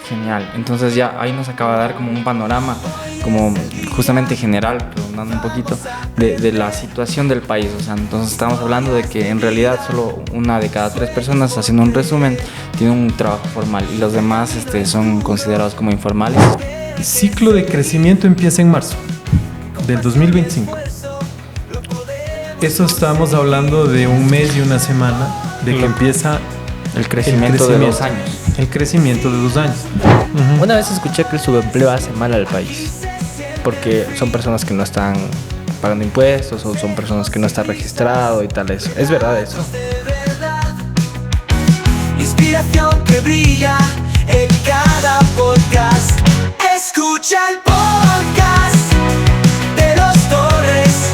Genial. Entonces ya ahí nos acaba de dar como un panorama, como justamente general, redundando un poquito, de la situación del país. O sea, entonces estamos hablando de que en realidad solo una de cada 3 personas, haciendo un resumen, tiene un trabajo formal y los demás son considerados como informales. El ciclo de crecimiento empieza en marzo del 2025. Eso estamos hablando de un mes y una semana de que empieza el crecimiento de 2 años. El crecimiento de 2 años. Una vez escuché que el subempleo hace mal al país, porque son personas que no están pagando impuestos o son personas que no están registrado y tal eso. ¿Es verdad eso? Inspiración que brilla en cada podcast. Escucha el podcast de los Torres.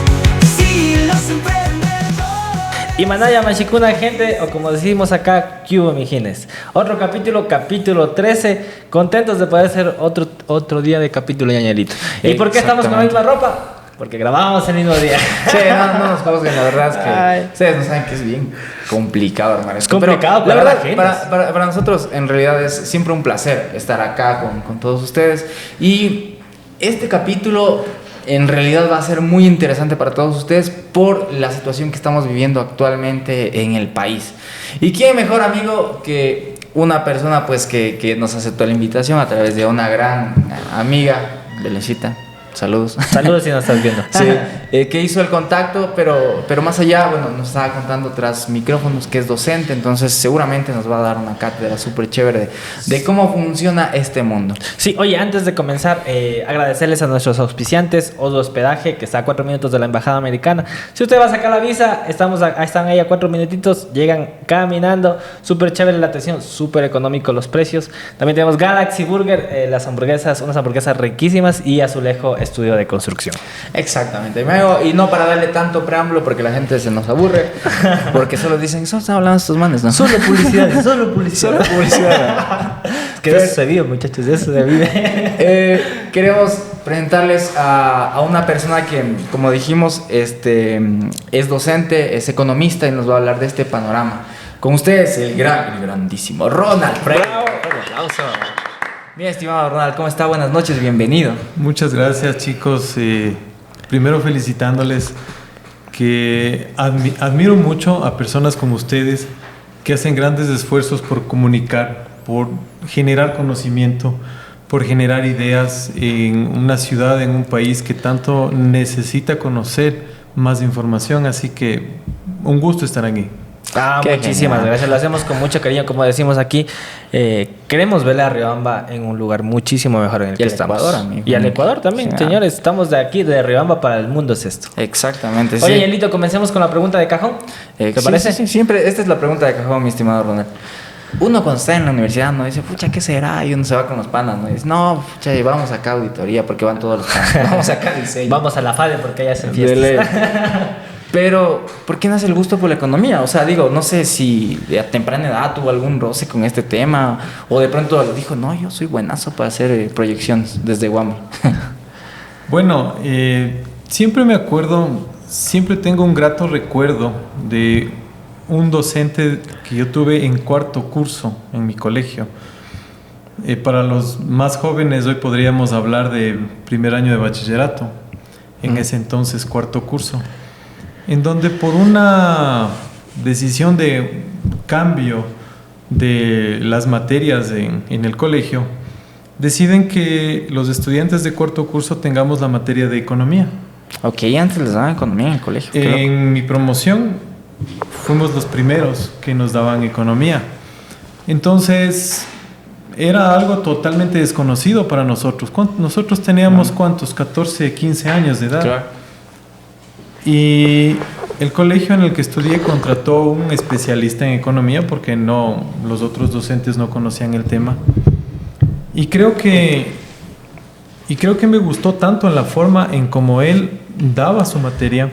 Sí, los emprendedores. Y Manaya Machicuna, gente, o como decimos acá, Cubo Mijines. Otro capítulo 13. Contentos de poder hacer otro día de capítulo Ñañelito. ¿Y por qué estamos con la misma ropa? Porque grabamos el mismo día. Sí, no nos juzguen, la verdad es que ustedes no saben que es bien complicado, hermano. Es complicado, pero la verdad, gente. para nosotros en realidad es siempre un placer estar acá con todos ustedes. Y este capítulo en realidad va a ser muy interesante para todos ustedes por la situación que estamos viviendo actualmente en el país. ¿Y quién mejor amigo que una persona pues que nos aceptó la invitación a través de una gran amiga, Belencita? Saludos. Saludos si nos estás viendo. Sí, que hizo el contacto, pero más allá, bueno, nos estaba contando tras micrófonos que es docente, entonces seguramente nos va a dar una cátedra súper chévere de cómo funciona este mundo. Sí, oye, antes de comenzar, agradecerles a nuestros auspiciantes, Odo Hospedaje, que está a 4 minutos de la Embajada Americana. Si usted va a sacar la visa, están ahí a 4 minutitos, llegan caminando, súper chévere la atención, súper económico los precios. También tenemos Galaxy Burger, unas hamburguesas riquísimas, y Azulejo Estudio de Construcción. Exactamente, y no para darle tanto preámbulo porque la gente se nos aburre, porque solo dicen, solo están hablando estos manes, ¿no? Solo publicidad, solo publicidad. Solo publicidad. Que de eso se vive, muchachos, de eso se vive. Queremos presentarles a una persona que, como dijimos, es docente, es economista y nos va a hablar de este panorama. Con ustedes, el grandísimo Ronald Freire. Un aplauso. Mi estimado Ronald, ¿cómo está? Buenas noches, bienvenido. Muchas gracias, chicos. Primero felicitándoles, que admiro mucho a personas como ustedes que hacen grandes esfuerzos por comunicar, por generar conocimiento, por generar ideas en una ciudad, en un país que tanto necesita conocer más información. Así que un gusto estar aquí. Muchísimas gracias, lo hacemos con mucho cariño, como decimos aquí. Queremos verle a Riobamba en un lugar muchísimo mejor en el que estamos. Ecuador, amigo. Y al Ecuador también, señores, estamos de aquí, de Riobamba para el mundo es esto. Exactamente, Oye, sí. Ñelito, comencemos con la pregunta de cajón. ¿Te parece? Sí, siempre, esta es la pregunta de cajón, mi estimado Ronald. Uno cuando está en la universidad no dice, pucha, ¿qué será? Y uno se va con los panas, ¿no? Y dice, no, pucha, vamos acá a auditoría porque van todos los panas. Vamos acá a diseño. Vamos a la FADE porque allá hacen fiestas. Pero, ¿por qué nace el gusto por la economía? O sea, digo, no sé si a temprana edad tuvo algún roce con este tema o de pronto dijo, no, yo soy buenazo para hacer proyecciones desde Guam. Bueno, siempre me acuerdo, siempre tengo un grato recuerdo de un docente que yo tuve en 4º curso en mi colegio. Para los más jóvenes hoy podríamos hablar de primer año de bachillerato, en ese entonces 4º curso, en donde por una decisión de cambio de las materias en el colegio, deciden que los estudiantes de 4º curso tengamos la materia de economía. Ok, antes les daban economía en el colegio. En mi promoción fuimos los primeros que nos daban economía. Entonces era algo totalmente desconocido para nosotros. Nosotros teníamos ¿cuántos? 14, 15 años de edad. Claro. Y el colegio en el que estudié contrató un especialista en economía porque los otros docentes no conocían el tema. Y creo que me gustó tanto en la forma en cómo él daba su materia,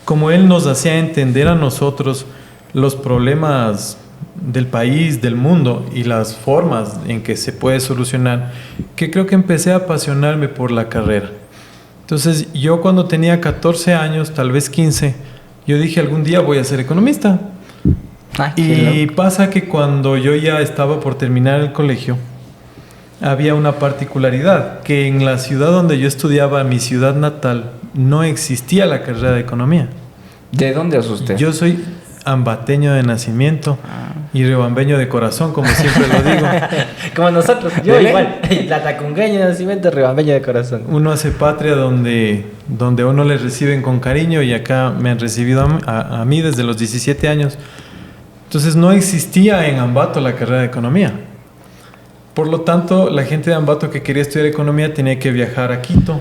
como él nos hacía entender a nosotros los problemas del país, del mundo y las formas en que se puede solucionar, que creo que empecé a apasionarme por la carrera. Entonces yo cuando tenía 14 años, tal vez 15, yo dije algún día voy a ser economista. Y pasa que cuando yo ya estaba por terminar el colegio, había una particularidad, que en la ciudad donde yo estudiaba, mi ciudad natal, no existía la carrera de economía. ¿De dónde es usted? Yo soy ambateño de nacimiento y riobambeño de corazón, como siempre lo digo. Como nosotros, yo ¿De ley? igual. Latacungueño de nacimiento, ribambeño de corazón. Uno hace patria donde a uno le reciben con cariño, y acá me han recibido a mí desde los 17 años. Entonces no existía en Ambato la carrera de economía. Por lo tanto, la gente de Ambato que quería estudiar economía tenía que viajar a Quito,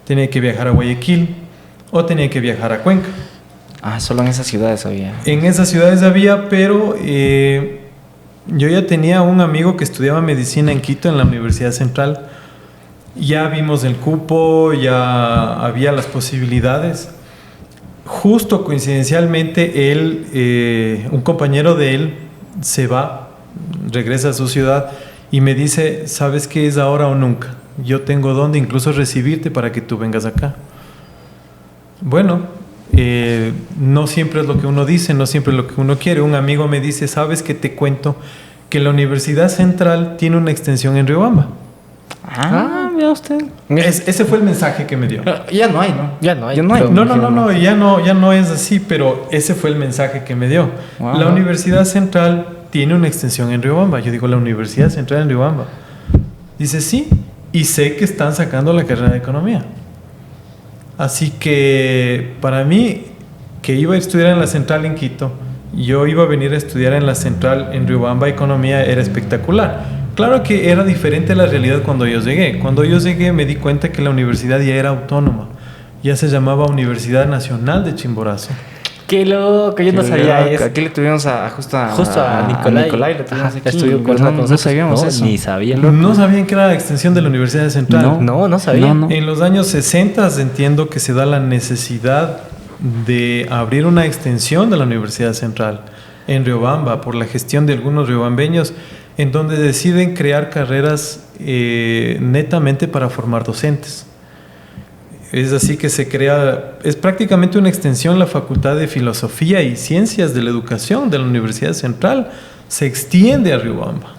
tenía que viajar a Guayaquil o tenía que viajar a Cuenca. Solo en esas ciudades había. En esas ciudades había, pero yo ya tenía un amigo que estudiaba medicina en Quito, en la Universidad Central. Ya vimos el cupo, ya había las posibilidades. Justo coincidencialmente, él, un compañero de él, se va, regresa a su ciudad y me dice: ¿sabes qué? Es ahora o nunca. Yo tengo donde incluso recibirte para que tú vengas acá. Bueno, no siempre es lo que uno dice, no siempre es lo que uno quiere. Un amigo me dice: ¿sabes qué? Te cuento que la Universidad Central tiene una extensión en Riobamba. Mira usted. Ese fue el mensaje que me dio. Ya no hay, ¿no? Ya no hay. Ya no hay. No, ya no es así, pero ese fue el mensaje que me dio. Wow. La Universidad Central tiene una extensión en Riobamba. Yo digo: ¿la Universidad Central en Riobamba? Dice: sí, y sé que están sacando la carrera de economía. Así que para mí, que iba a estudiar en la Central en Quito, yo iba a venir a estudiar en la Central en Riobamba economía, era espectacular. Claro que era diferente la realidad cuando yo llegué. Cuando yo llegué me di cuenta que la universidad ya era autónoma. Ya se llamaba Universidad Nacional de Chimborazo. Qué loco, yo no sabía eso. Aquí le tuvimos justo a Nicolai. le tuvimos aquí. Estudió con No sabíamos eso. Ni sabía. No sabían que era la extensión de la Universidad Central. No sabía. No. En los años 60 entiendo que se da la necesidad de abrir una extensión de la Universidad Central en Riobamba por la gestión de algunos riobambeños, en donde deciden crear carreras netamente para formar docentes. Es así que se crea, es prácticamente una extensión, la Facultad de Filosofía y Ciencias de la Educación de la Universidad Central se extiende a Riobamba.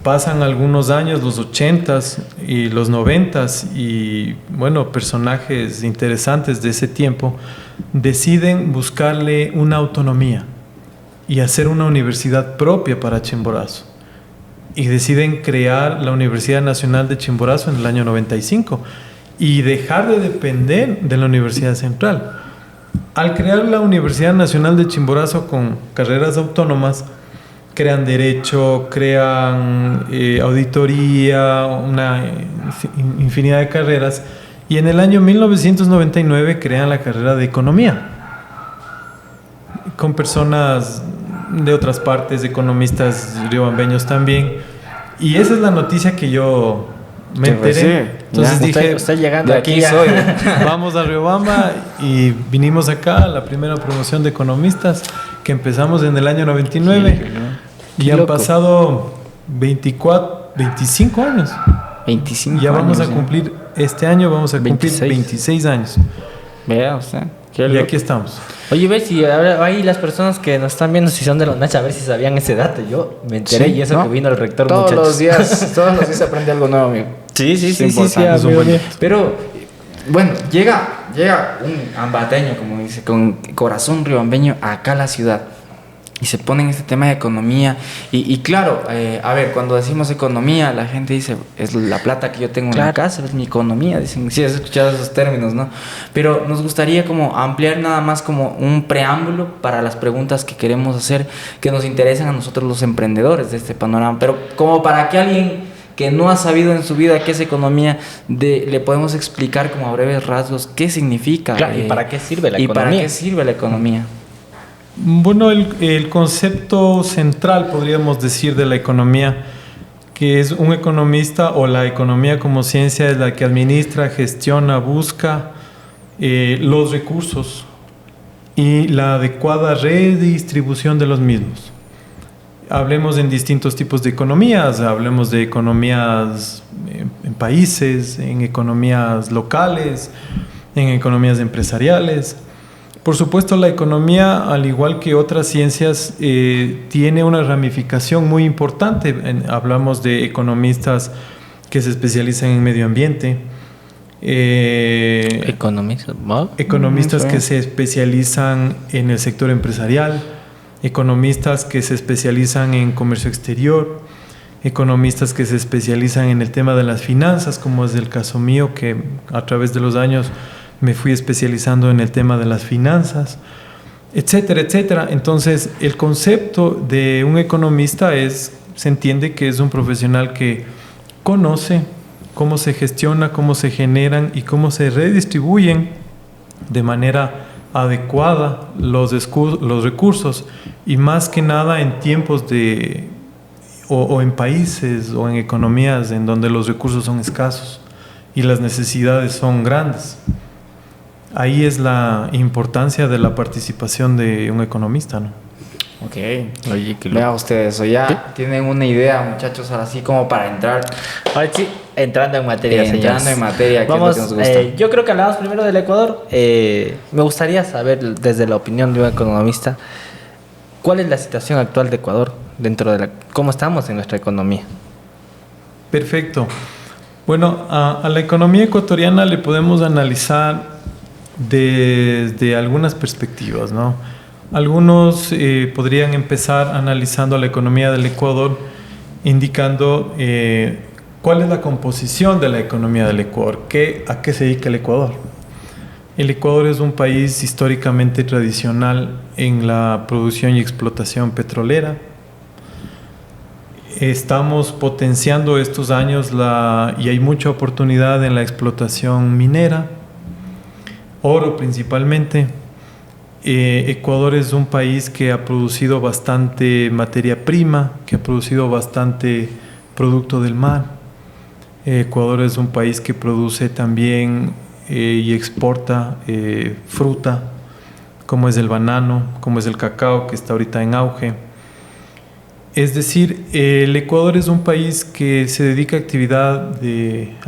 Pasan algunos años, los 80s y los 90s, y bueno, personajes interesantes de ese tiempo deciden buscarle una autonomía y hacer una universidad propia para Chimborazo. Y deciden crear la Universidad Nacional de Chimborazo en el año 95 y dejar de depender de la Universidad Central. Al crear la Universidad Nacional de Chimborazo con carreras autónomas, crean derecho, crean auditoría, una infinidad de carreras, y en el año 1999 crean la carrera de economía, con personas de otras partes, economistas riobambeños también, y esa es la noticia que yo me enteré. Entonces dije: usted llegando de aquí soy. Vamos a Riobamba, y vinimos acá a la primera promoción de economistas que empezamos en el año 99. Y han pasado 25 años. 25 Ya vamos años, a cumplir, este año vamos a cumplir 26 años. Vea usted. Y aquí estamos. Oye, ve si ahora ahí las personas que nos están viendo, si son de la UNACH, a ver si sabían ese dato. Yo me enteré, Sí, y eso, ¿no? que vino el rector, Todos muchachos. los días aprende algo nuevo, amigo. Sí, Es importante, es un amigo buen- mío. Pero, bueno, llega un ambateño, como dice, con corazón riobambeño acá a la ciudad. Y se pone en este tema de economía. Y claro, a ver, cuando decimos economía, la gente dice: es la plata que yo tengo en la casa, es mi economía. Dicen: sí, has escuchado esos términos, ¿no? Pero nos gustaría como ampliar nada más como un preámbulo para las preguntas que queremos hacer, que nos interesan a nosotros los emprendedores de este panorama. Pero como para que alguien que no ha sabido en su vida qué es economía, le podemos explicar como a breves rasgos qué significa. Claro, ¿y para qué sirve la y economía? para qué sirve la economía. Bueno, el concepto central, podríamos decir, de la economía, que es un economista, o la economía como ciencia, es la que administra, gestiona, busca los recursos y la adecuada redistribución de los mismos. Hablemos en distintos tipos de economías, hablemos de economías en países, en economías locales, en economías empresariales. Por supuesto, la economía, al igual que otras ciencias, tiene una ramificación muy importante. Hablamos de economistas que se especializan en medio ambiente, Economistas, ¿no? economistas que se especializan en el sector empresarial, economistas que se especializan en comercio exterior, economistas que se especializan en el tema de las finanzas, como es el caso mío, que a través de los años me fui especializando en el tema de las finanzas, etcétera, etcétera. Entonces, el concepto de un economista se entiende que es un profesional que conoce cómo se gestiona, cómo se generan y cómo se redistribuyen de manera adecuada los recursos, y más que nada en tiempos o en países o en economías en donde los recursos son escasos y las necesidades son grandes. Ahí es la importancia de la participación de un economista, ¿no? Ok. Oye, qué Vea ustedes, eso ya tienen una idea, muchachos, ahora sí como para entrar. Ahora sí, entrando en materia, Entrando señores. en materia, que Vamos, es lo que nos gusta. yo creo que hablamos primero del Ecuador. Me gustaría saber, desde la opinión de un economista, ¿cuál es la situación actual de Ecuador cómo estamos en nuestra economía? Perfecto. Bueno, a la economía ecuatoriana le podemos analizar desde algunas perspectivas, ¿no? Algunos podrían empezar analizando la economía del Ecuador, indicando cuál es la composición de la economía del Ecuador, a qué se dedica el Ecuador. El Ecuador es un país históricamente tradicional en la producción y explotación petrolera. Estamos potenciando estos años y hay mucha oportunidad en la explotación minera, oro principalmente. Ecuador es un país que ha producido bastante materia prima, que ha producido bastante producto del mar. Ecuador es un país que produce también y exporta fruta, como es el banano, como es el cacao, que está ahorita en auge. Es decir, el Ecuador es un país que se dedica a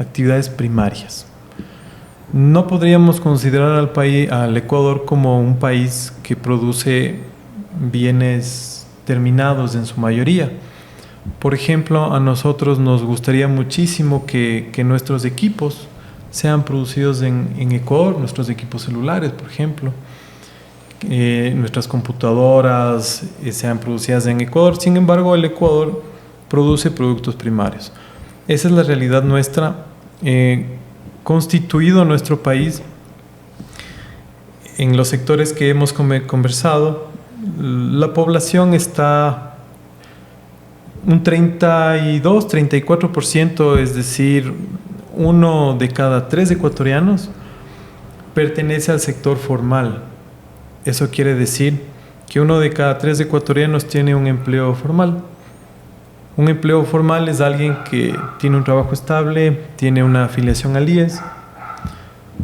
actividades primarias. No podríamos considerar al Ecuador como un país que produce bienes terminados en su mayoría. Por ejemplo, a nosotros nos gustaría muchísimo que nuestros equipos sean producidos en Ecuador, nuestros equipos celulares, por ejemplo. Nuestras computadoras sean producidas en Ecuador. Sin embargo, el Ecuador produce productos primarios. Esa es la realidad nuestra. Constituido nuestro país en los sectores que hemos conversado, la población está un 32-34%, es decir, 1 de cada 3 ecuatorianos pertenece al sector formal. Eso quiere decir que 1 de cada 3 ecuatorianos tiene un empleo formal. Un empleo formal es alguien que tiene un trabajo estable, tiene una afiliación al IES,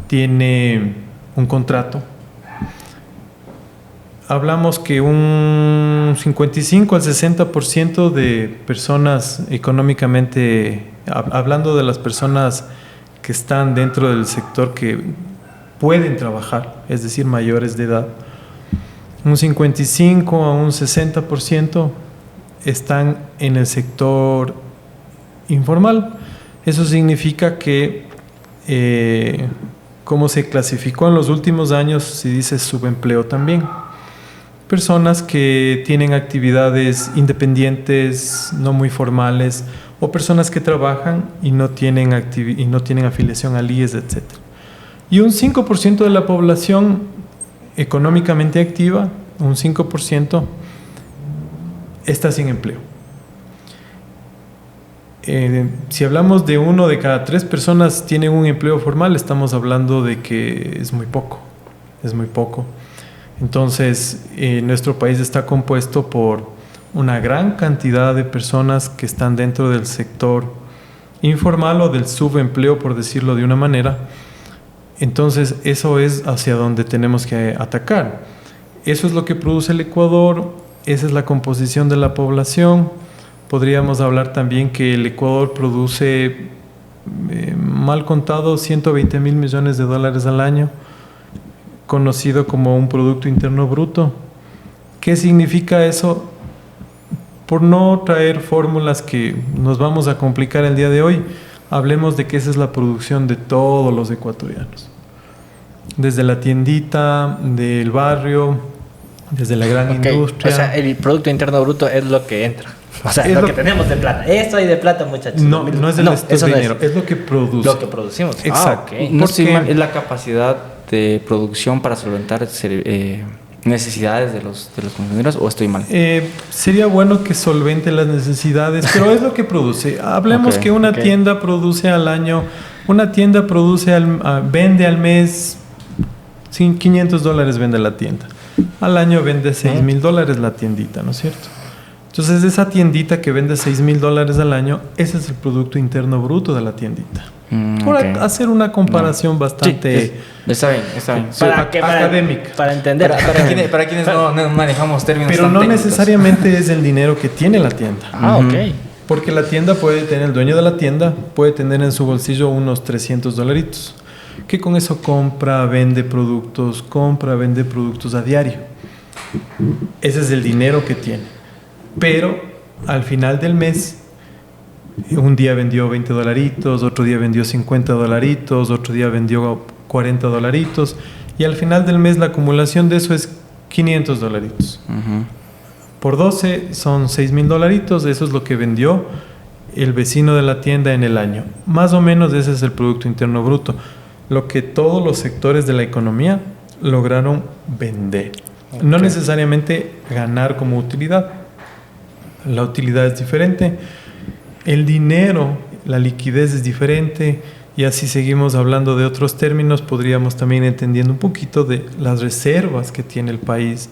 tiene un contrato. Hablamos que un 55 al 60% de personas económicamente, hablando de las personas que están dentro del sector que pueden trabajar, es decir, mayores de edad, un 55 a un 60% están en el sector informal. Eso significa que, como se clasificó en los últimos años, se dice subempleo también. Personas que tienen actividades independientes, no muy formales, o personas que trabajan y no tienen afiliación al IES, etc. Y un 5% de la población económicamente activa, un 5%, está sin empleo. Si hablamos de 1 de cada 3 personas tienen un empleo formal, estamos hablando de que es muy poco. Es muy poco. Entonces, nuestro país está compuesto por una gran cantidad de personas que están dentro del sector informal o del subempleo, por decirlo de una manera. Entonces, eso es hacia donde tenemos que atacar. Eso es lo que produce el Ecuador. Esa es la composición de la población. Podríamos hablar también que el Ecuador produce, mal contado, $120 mil millones al año. conocido como un Producto Interno Bruto. ¿Qué significa eso? Por no traer fórmulas que nos vamos a complicar el día de hoy, hablemos de que esa es la producción de todos los ecuatorianos. Desde la tiendita del barrio, desde la gran industria. O sea, el Producto Interno Bruto es lo que entra. O sea, Es lo que tenemos de plata. Esto hay de plata, muchachos. No es el resto eso de no dinero, es lo que produce. Lo que producimos. Exacto. Ah, ok. No estoy Porque- mal, es la capacidad de producción para solventar necesidades de los consumidores, o estoy mal. Sería bueno que solvente las necesidades, pero es lo que produce. Hablemos Ok, que una ok. tienda produce al año, una tienda produce vende al mes $500 vende la tienda. Al año vende $6,000 la tiendita, ¿no es cierto? Entonces esa tiendita que vende $6,000 al año, ese es el Producto Interno Bruto de la tiendita. Por Ok. hacer una comparación bastante Está bien, está bien. académica. Para entender. Para quienes no manejamos términos Pero tan no técnicos. necesariamente es el dinero que tiene la tienda. Ah, ok. Porque la tienda puede tener, el dueño de la tienda puede tener en su bolsillo unos $300, que con eso compra, vende productos a diario. Ese es el dinero que tiene. Pero al final del mes, un día vendió $20, otro día vendió $50, otro día vendió $40, y al final del mes la acumulación de eso es $500. Ujú. Por 12 son $6,000, eso es lo que vendió el vecino de la tienda en el año. Más o menos ese es el Producto Interno Bruto, lo que todos los sectores de la economía lograron vender. No necesariamente ganar como utilidad. La utilidad es diferente, el dinero, la liquidez es diferente, y así seguimos hablando de otros términos, podríamos también entendiendo un poquito de las reservas que tiene el país,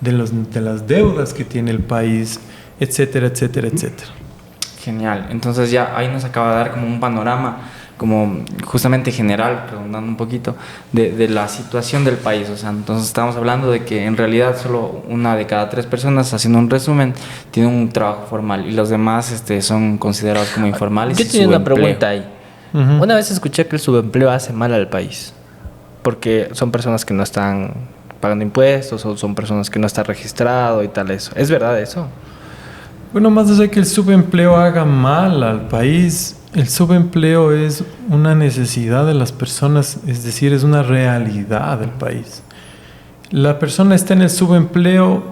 de las deudas que tiene el país, etcétera, etcétera, etcétera. Genial. Entonces ya ahí nos acaba de dar como un panorama, como justamente general, preguntando un poquito, de la situación del país. O sea, entonces estamos hablando de que en realidad solo una de cada 3 personas, haciendo un resumen, tiene un trabajo formal y los demás son considerados como informales. Yo y tenía una subempleo. pregunta ahí. Ujú. Una vez escuché que el subempleo hace mal al país, porque son personas que no están pagando impuestos o son personas que no están registrado y tal eso. ¿Es verdad eso? Bueno, más allá de que el subempleo haga mal al país, el subempleo es una necesidad de las personas, es decir, es una realidad del país. La persona está en el subempleo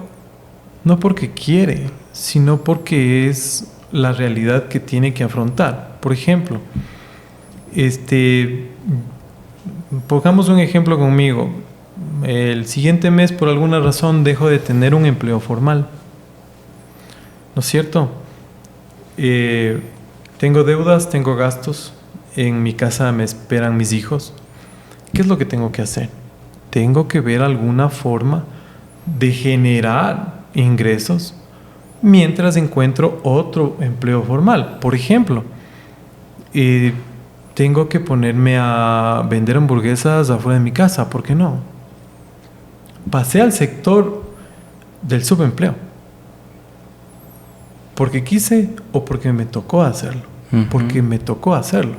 no porque quiere, sino porque es la realidad que tiene que afrontar. Por ejemplo, pongamos un ejemplo conmigo. El siguiente mes, por alguna razón, dejo de tener un empleo formal. ¿No es cierto? Tengo deudas, tengo gastos. En mi casa me esperan mis hijos. ¿Qué es lo que tengo que hacer? Tengo que ver alguna forma de generar ingresos mientras encuentro otro empleo formal. Por ejemplo, tengo que ponerme a vender hamburguesas afuera de mi casa. ¿Por qué no? Pasé al sector del subempleo. Porque quise o porque me tocó hacerlo. Ujú. Porque me tocó hacerlo.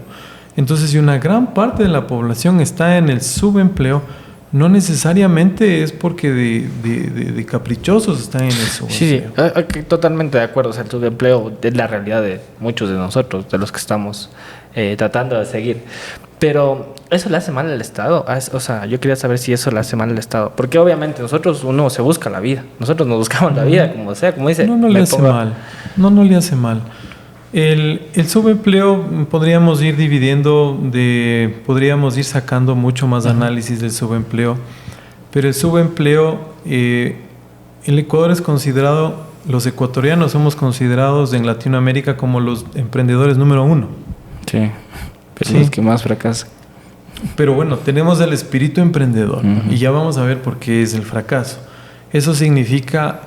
Entonces, si una gran parte de la población está en el subempleo, no necesariamente es porque de caprichosos están en el Sí, subempleo. totalmente de acuerdo. O sea, el subempleo es la realidad de muchos de nosotros, de los que estamos tratando de seguir. Pero ¿eso le hace mal al Estado? O sea, yo quería saber si eso le hace mal al Estado. Porque obviamente uno se busca la vida. Nosotros nos buscamos la vida, como sea, como dice. No le hace mal. No le hace mal. El subempleo podríamos ir dividiendo, podríamos ir sacando mucho más análisis del subempleo, pero el subempleo, el Ecuador es considerado, los ecuatorianos somos considerados en Latinoamérica como los emprendedores número 1. Sí, pero Sí. los que más fracasan. Pero bueno, tenemos el espíritu emprendedor, ¿no? Ujú. Y ya vamos a ver por qué es el fracaso. Eso significa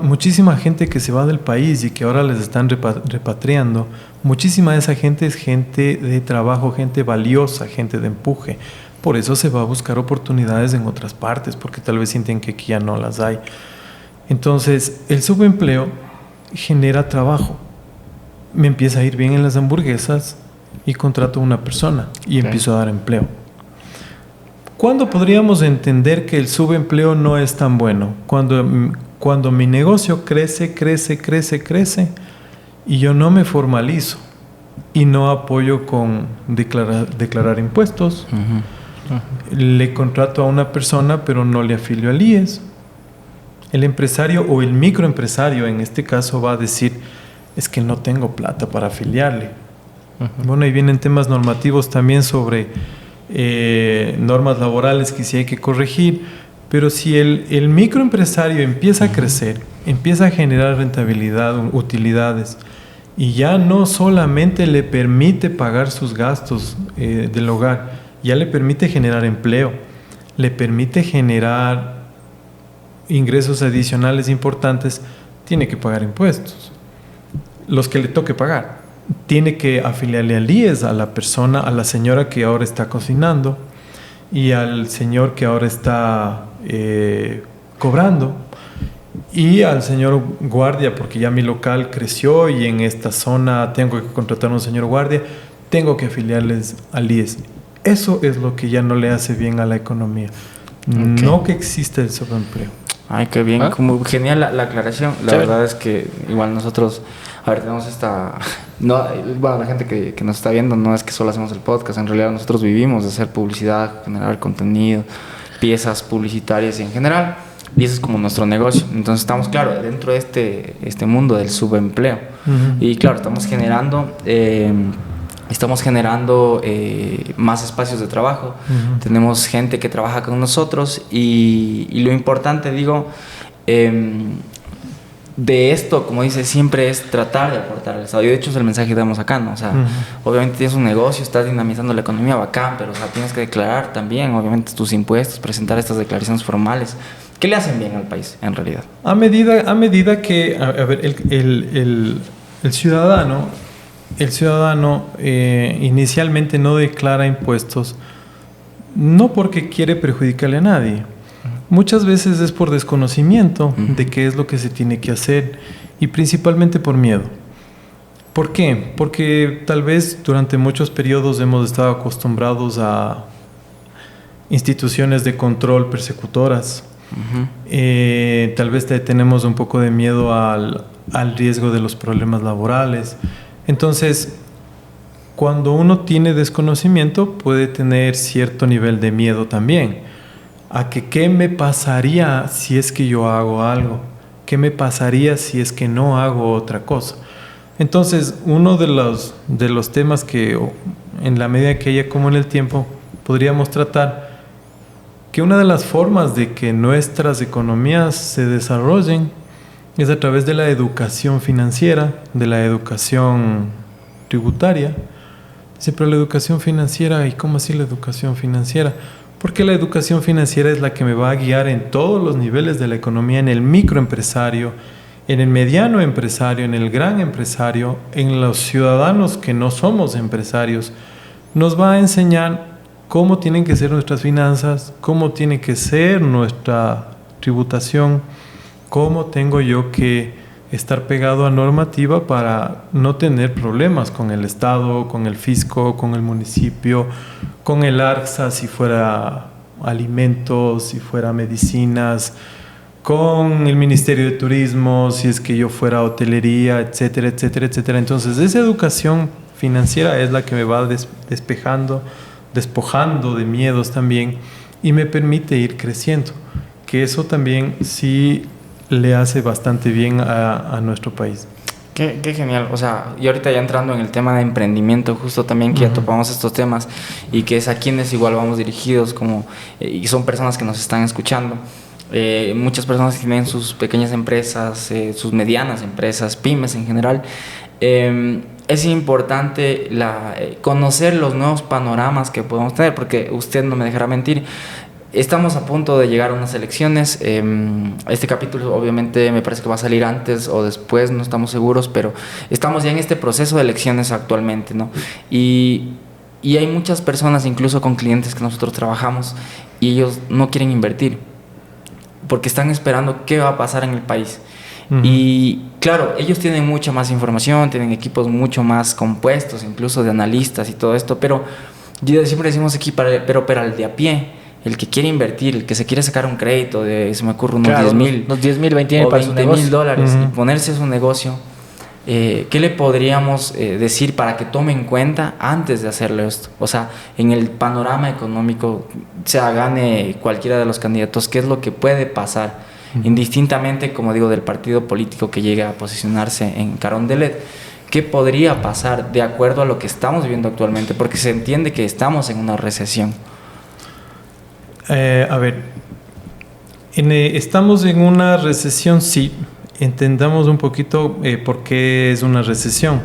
muchísima gente que se va del país y que ahora les están repatriando. Muchísima de esa gente es gente de trabajo, gente valiosa, gente de empuje. Por eso se va a buscar oportunidades en otras partes, porque tal vez sienten que aquí ya no las hay. Entonces, el subempleo genera trabajo. Me empieza a ir bien en las hamburguesas y contrato a una persona y empiezo a dar empleo. ¿Cuándo podríamos entender que el subempleo no es tan bueno? Cuando mi negocio crece y yo no me formalizo y no apoyo con declarar impuestos. Le contrato a una persona pero no le afilio al IES. El empresario o el microempresario en este caso va a decir, es que no tengo plata para afiliarle. Bueno, ahí vienen temas normativos también sobre normas laborales que sí hay que corregir, pero si el microempresario empieza a crecer, empieza a generar rentabilidad, utilidades, y ya no solamente le permite pagar sus gastos del hogar, ya le permite generar empleo, le permite generar ingresos adicionales importantes, tiene que pagar impuestos, los que le toque pagar. Tiene que afiliarle al IES a la persona, a la señora que ahora está cocinando y al señor que ahora está cobrando y al señor guardia, porque ya mi local creció y en esta zona tengo que contratar a un señor guardia, tengo que afiliarles al IES. Eso es lo que ya no le hace bien a la economía. No que exista el subempleo. Ay, qué bien, como genial la aclaración. La verdad es que igual nosotros, a ver, tenemos esta... No, bueno, la gente que nos está viendo no es que solo hacemos el podcast, en realidad nosotros vivimos de hacer publicidad, generar contenido, piezas publicitarias y en general, y eso es como nuestro negocio. Entonces estamos, claro, dentro de este mundo del subempleo. Y claro, estamos generando más espacios de trabajo. Tenemos gente que trabaja con nosotros y lo importante, digo, de esto, como dice, siempre es tratar de aportar al Estado. Y de hecho es el mensaje que damos acá, ¿no? O sea, obviamente tienes un negocio, estás dinamizando la economía, bacán, pero o sea, tienes que declarar también, obviamente, tus impuestos, presentar estas declaraciones formales. ¿Qué le hacen bien al país, en realidad? A medida que, a ver, el ciudadano inicialmente no declara impuestos, no porque quiere perjudicarle a nadie. Muchas veces es por desconocimiento de qué es lo que se tiene que hacer y principalmente por miedo. ¿Por qué? Porque tal vez durante muchos periodos hemos estado acostumbrados a instituciones de control persecutoras. Tal vez tenemos un poco de miedo al riesgo de los problemas laborales. Entonces, cuando uno tiene desconocimiento, puede tener cierto nivel de miedo también. A que qué me pasaría si es que yo hago algo, qué me pasaría si es que no hago otra cosa. Entonces, uno de los temas que en la medida que haya como en el tiempo podríamos tratar, que una de las formas de que nuestras economías se desarrollen es a través de la educación financiera, de la educación tributaria. Dice, pero la educación financiera, ¿y cómo así la educación financiera? Porque la educación financiera es la que me va a guiar en todos los niveles de la economía, en el microempresario, en el mediano empresario, en el gran empresario, en los ciudadanos que no somos empresarios. Nos va a enseñar cómo tienen que ser nuestras finanzas, cómo tiene que ser nuestra tributación, cómo tengo yo que estar pegado a normativa para no tener problemas con el Estado, con el fisco, con el municipio, con el ARSA si fuera alimentos, si fuera medicinas, con el Ministerio de Turismo, si es que yo fuera hotelería, etcétera, etcétera, etcétera. Entonces, esa educación financiera es la que me va despojando de miedos también y me permite ir creciendo, que eso también sí le hace bastante bien a nuestro país. Qué genial, o sea, y ahorita ya entrando en el tema de emprendimiento, justo también que ya topamos estos temas y que es a quienes igual vamos dirigidos, como y son personas que nos están escuchando. Muchas personas que tienen sus pequeñas empresas, sus medianas empresas, pymes en general. Es importante conocer los nuevos panoramas que podemos tener, porque usted no me dejará mentir. Estamos a punto de llegar a unas elecciones. Este capítulo obviamente me parece que va a salir antes o después, no estamos seguros, pero estamos ya en este proceso de elecciones actualmente, ¿no? Y hay muchas personas, incluso con clientes que nosotros trabajamos, y ellos no quieren invertir porque están esperando qué va a pasar en el país. Y claro, ellos tienen mucha más información, tienen equipos mucho más compuestos, incluso de analistas y todo esto, pero siempre decimos aquí, pero para el de a pie, el que quiere invertir, el que se quiere sacar un crédito de, se me ocurre, unos Claro, 10,000 unos 10,000, 20,000 o para su 20,000 negocio. dólares Ujú. y ponerse su negocio, ¿qué le podríamos decir para que tome en cuenta antes de hacerlo esto? O sea, en el panorama económico, sea gane cualquiera de los candidatos, ¿qué es lo que puede pasar? Indistintamente, como digo, del partido político que llegue a posicionarse en Carondelet, ¿qué podría pasar de acuerdo a lo que estamos viviendo actualmente? Porque se entiende que estamos en una recesión. A ver, estamos en una recesión, sí. Entendamos un poquito por qué es una recesión.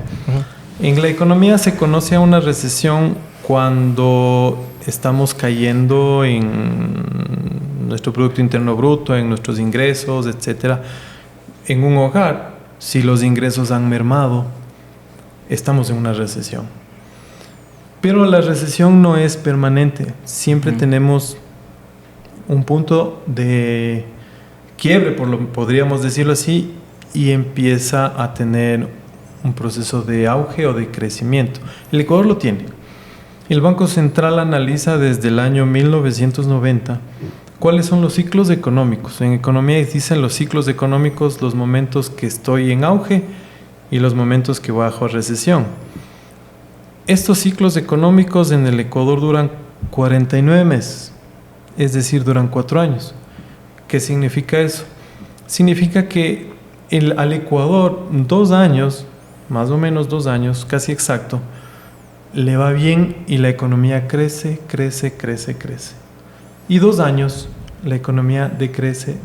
En la economía se conoce a una recesión cuando estamos cayendo en nuestro Producto Interno Bruto, en nuestros ingresos, etcétera. En un hogar, si los ingresos han mermado, estamos en una recesión. Pero la recesión no es permanente. Siempre tenemos un punto de quiebre, podríamos decirlo así, y empieza a tener un proceso de auge o de crecimiento. El Ecuador lo tiene. El Banco Central analiza desde el año 1990 cuáles son los ciclos económicos. En economía dicen los ciclos económicos, los momentos que estoy en auge y los momentos que bajo a recesión. Estos ciclos económicos en el Ecuador duran 49 meses, es decir, duran 4 años. ¿Qué significa eso? Significa que al Ecuador 2 años, más o menos 2 años, casi exacto, le va bien y la economía crece. Y 2 años, la economía decrece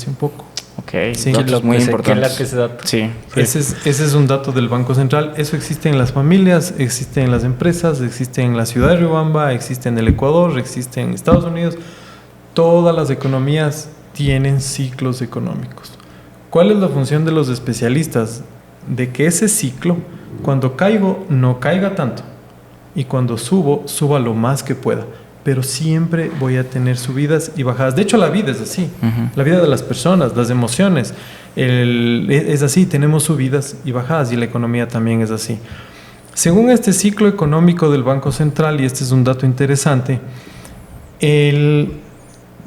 un poco. Ok, Sí. datos muy importantes. Ese dato. Sí. Ese es un dato del Banco Central. Eso existe en las familias, existe en las empresas, existe en la ciudad de Riobamba, existe en el Ecuador, existe en Estados Unidos. Todas las economías tienen ciclos económicos. ¿Cuál es la función de los especialistas? De que ese ciclo, cuando caigo, no caiga tanto. Y cuando suba lo más que pueda. Pero siempre voy a tener subidas y bajadas. De hecho, la vida es así. La vida de las personas, las emociones, es así. Tenemos subidas y bajadas y la economía también es así. Según este ciclo económico del Banco Central, y este es un dato interesante, el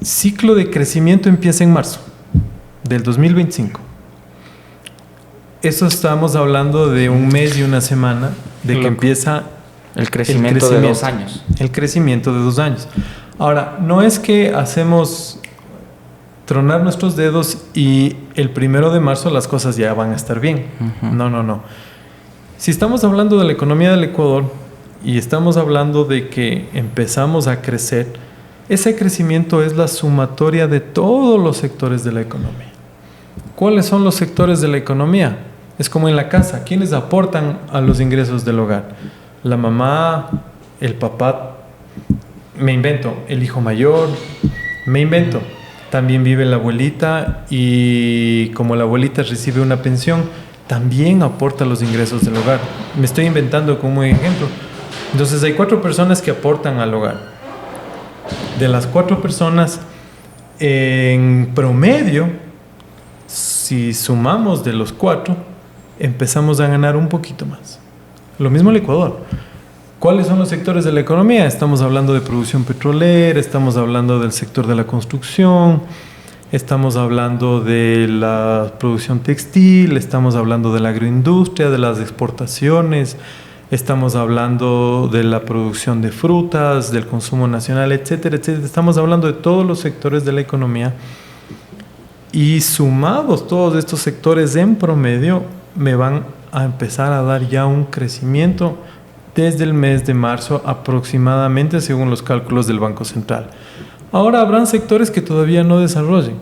ciclo de crecimiento empieza en marzo del 2025. Eso estamos hablando de un mes y una semana de que empieza El crecimiento de 2 años. el crecimiento de 2 años. Ahora, no es que hacemos tronar nuestros dedos y el 1 de marzo las cosas ya van a estar bien. No. Si estamos hablando de la economía del Ecuador y estamos hablando de que empezamos a crecer, ese crecimiento es la sumatoria de todos los sectores de la economía. ¿Cuáles son los sectores de la economía? Es como en la casa. ¿Quiénes aportan a los ingresos del hogar? La mamá, el papá, me invento, el hijo mayor, me invento. También vive la abuelita y como la abuelita recibe una pensión, también aporta los ingresos del hogar. Me estoy inventando como un ejemplo. Entonces hay 4 personas que aportan al hogar. De las 4 personas, en promedio, si sumamos de los 4, empezamos a ganar un poquito más. Lo mismo el Ecuador. ¿Cuáles son los sectores de la economía? Estamos hablando de producción petrolera, estamos hablando del sector de la construcción, estamos hablando de la producción textil, estamos hablando de la agroindustria, de las exportaciones, estamos hablando de la producción de frutas, del consumo nacional, etcétera, etcétera. Estamos hablando de todos los sectores de la economía y sumados todos estos sectores en promedio me van a empezar a dar ya un crecimiento desde el mes de marzo aproximadamente según los cálculos del Banco Central. Ahora habrán sectores que todavía no desarrollen,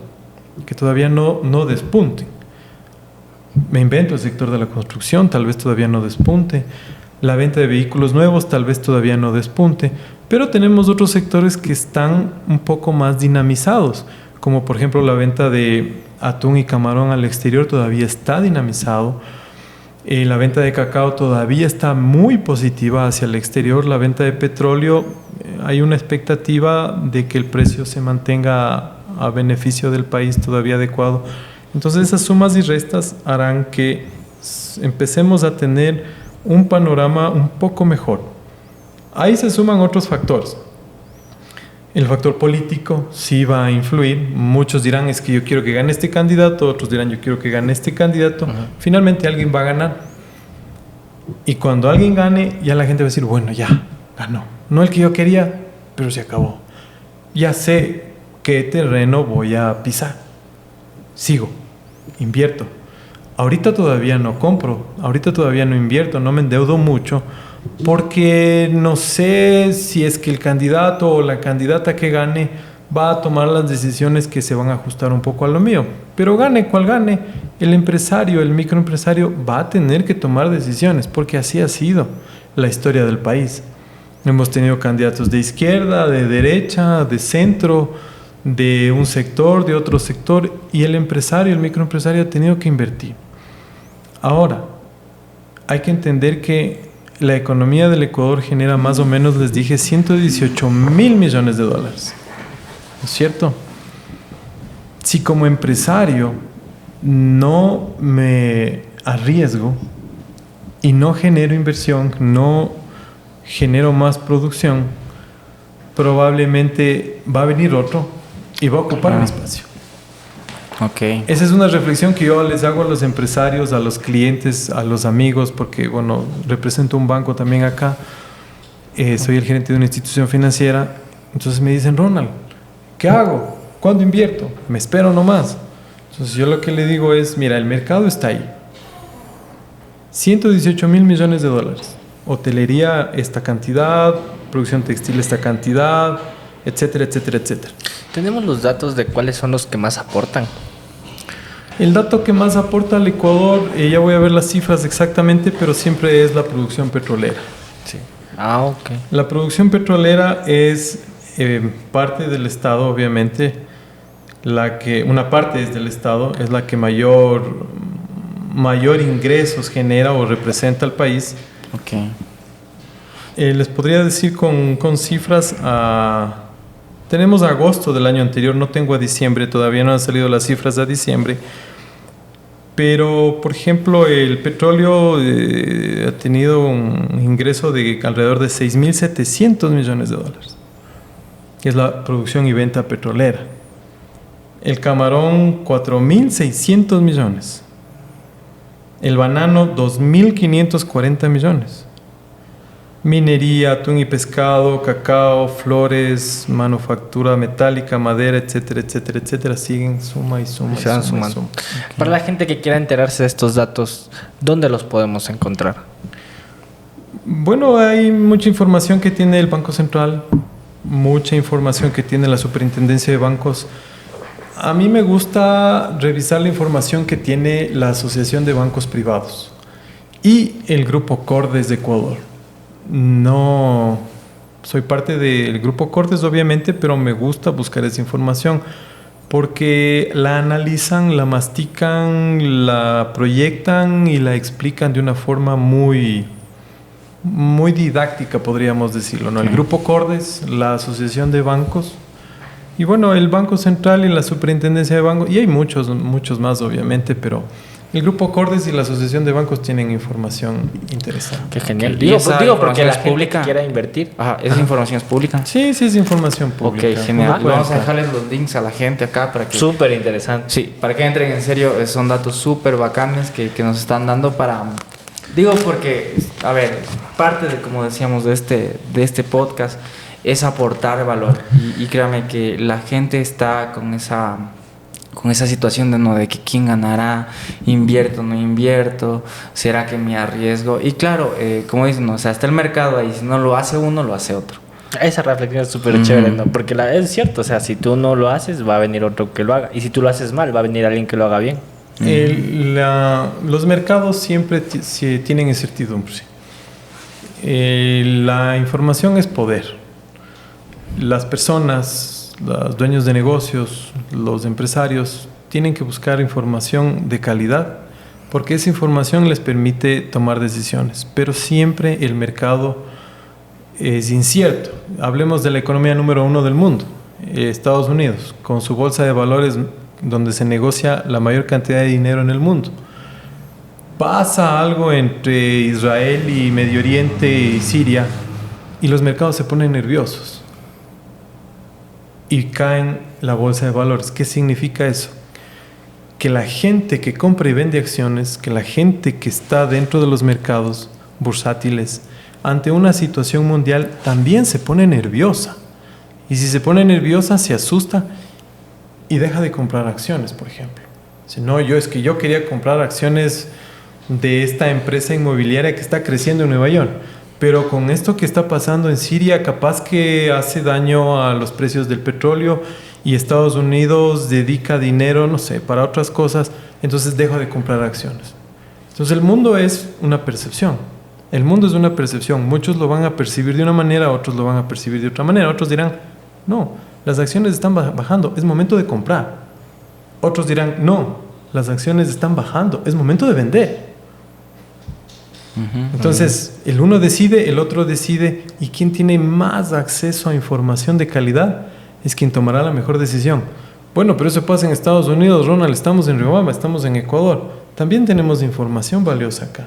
que todavía no despunten. Me invento el sector de la construcción, tal vez todavía no despunte. La venta de vehículos nuevos tal vez todavía no despunte. Pero tenemos otros sectores que están un poco más dinamizados, como por ejemplo la venta de atún y camarón al exterior todavía está dinamizado. La venta de cacao todavía está muy positiva hacia el exterior. La venta de petróleo, hay una expectativa de que el precio se mantenga a beneficio del país todavía adecuado. Entonces esas sumas y restas harán que empecemos a tener un panorama un poco mejor. Ahí se suman otros factores. El factor político sí va a influir. Muchos dirán es que yo quiero que gane este candidato, otros dirán yo quiero que gane este candidato. Finalmente alguien va a ganar. Y cuando alguien gane, ya la gente va a decir, bueno, ya, ganó. No el que yo quería, pero se acabó. Ya sé qué terreno voy a pisar. Sigo, invierto. Ahorita todavía no compro, ahorita todavía no invierto, no me endeudo mucho, porque no sé si es que el candidato o la candidata que gane va a tomar las decisiones que se van a ajustar un poco a lo mío. Pero gane cual gane, el empresario, el microempresario va a tener que tomar decisiones, porque así ha sido la historia del país. Hemos tenido candidatos de izquierda, de derecha, de centro, de un sector, de otro sector, y el empresario, el microempresario ha tenido que invertir. Ahora, hay que entender que la economía del Ecuador genera más o menos, les dije, 118.000 millones de dólares. ¿No es cierto? Si como empresario no me arriesgo y no genero inversión, no genero más producción, probablemente va a venir otro y va a ocupar mi espacio. Ok. Esa es una reflexión que yo les hago a los empresarios, a los clientes, a los amigos, porque, bueno, represento un banco también acá, soy el gerente de una institución financiera. Entonces me dicen, Ronald, ¿qué hago? ¿Cuándo invierto? Me espero nomás. Entonces yo lo que le digo es, mira, el mercado está ahí. 118.000 millones de dólares. Hotelería esta cantidad, producción textil esta cantidad, etcétera, etcétera, etcétera. ¿Tenemos los datos de cuáles son los que más aportan? El dato que más aporta al Ecuador, ya voy a ver las cifras exactamente, pero siempre es la producción petrolera. Sí. Ah, ok. La producción petrolera es parte del Estado, obviamente. Una parte es del Estado, es la que mayor ingresos genera o representa al país. Ok. Les podría decir con cifras tenemos agosto del año anterior, no tengo a diciembre, todavía no han salido las cifras de diciembre. Pero, por ejemplo, el petróleo ha tenido un ingreso de alrededor de 6.700 millones de dólares. Que es la producción y venta petrolera. El camarón, 4.600 millones. El banano, 2.540 millones. Minería, atún y pescado, cacao, flores, manufactura metálica, madera, etcétera, etcétera, etcétera. Siguen, suma y suma. Se van sumando. Para la gente que quiera enterarse de estos datos, ¿dónde los podemos encontrar? Bueno, hay mucha información que tiene el Banco Central, mucha información que tiene la Superintendencia de Bancos. A mí me gusta revisar la información que tiene la Asociación de Bancos Privados y el Grupo Cordes de Ecuador. No soy parte del Grupo Cordes, obviamente, pero me gusta buscar esa información porque la analizan, la mastican, la proyectan y la explican de una forma muy didáctica, podríamos decirlo, ¿no? El Grupo Cordes, la Asociación de Bancos y, bueno, el Banco Central y la Superintendencia de Bancos, y hay muchos más, obviamente, pero el Grupo Cordes y la Asociación de Bancos tienen información interesante. Qué genial. ¿Y esa Digo porque información la es gente pública? que quiera invertir. Ajá, ¿esa información es pública? Sí, es información pública. Ok, genial. Uno puede Vamos a entrar. dejarles los links a la gente acá para que... Súper interesante. Sí, para que entren en serio, son datos súper bacanes que nos están dando para... Digo porque, a ver, parte de, como decíamos, de este podcast es aportar valor. Y créame que la gente está con esa situación de que quién ganará, invierto, no invierto, será que me arriesgo. Y claro, como dicen, o sea, está el mercado ahí, si no lo hace uno, lo hace otro. Esa reflexión es súper chévere, ¿no? Porque es cierto, o sea, si tú no lo haces, va a venir otro que lo haga. Y si tú lo haces mal, va a venir alguien que lo haga bien. Los mercados siempre tienen incertidumbre. La información es poder. Las personas, los dueños de negocios, los empresarios tienen que buscar información de calidad porque esa información les permite tomar decisiones. Pero siempre el mercado es incierto. Hablemos de la economía número 1 del mundo, Estados Unidos, con su bolsa de valores donde se negocia la mayor cantidad de dinero en el mundo. Pasa algo entre Israel y Medio Oriente y Siria y los mercados se ponen nerviosos. y caen la bolsa de valores. ¿Qué significa eso? Que la gente que compra y vende acciones, que la gente que está dentro de los mercados bursátiles, ante una situación mundial, también se pone nerviosa. Y si se pone nerviosa, se asusta y deja de comprar acciones, por ejemplo. Si no, yo quería comprar acciones de esta empresa inmobiliaria que está creciendo en Nueva York, pero con esto que está pasando en Siria, capaz que hace daño a los precios del petróleo y Estados Unidos dedica dinero, no sé, para otras cosas, entonces dejo de comprar acciones. Entonces el mundo es una percepción. El mundo es una percepción. Muchos lo van a percibir de una manera, otros lo van a percibir de otra manera. Otros dirán, no, las acciones están bajando, es momento de comprar. Otros dirán, no, las acciones están bajando, es momento de vender. Entonces, el uno decide, el otro decide, y quien tiene más acceso a información de calidad es quien tomará la mejor decisión. Bueno, pero eso pasa en Estados Unidos, Ronald, estamos en Riobamba, estamos en Ecuador. También tenemos información valiosa acá.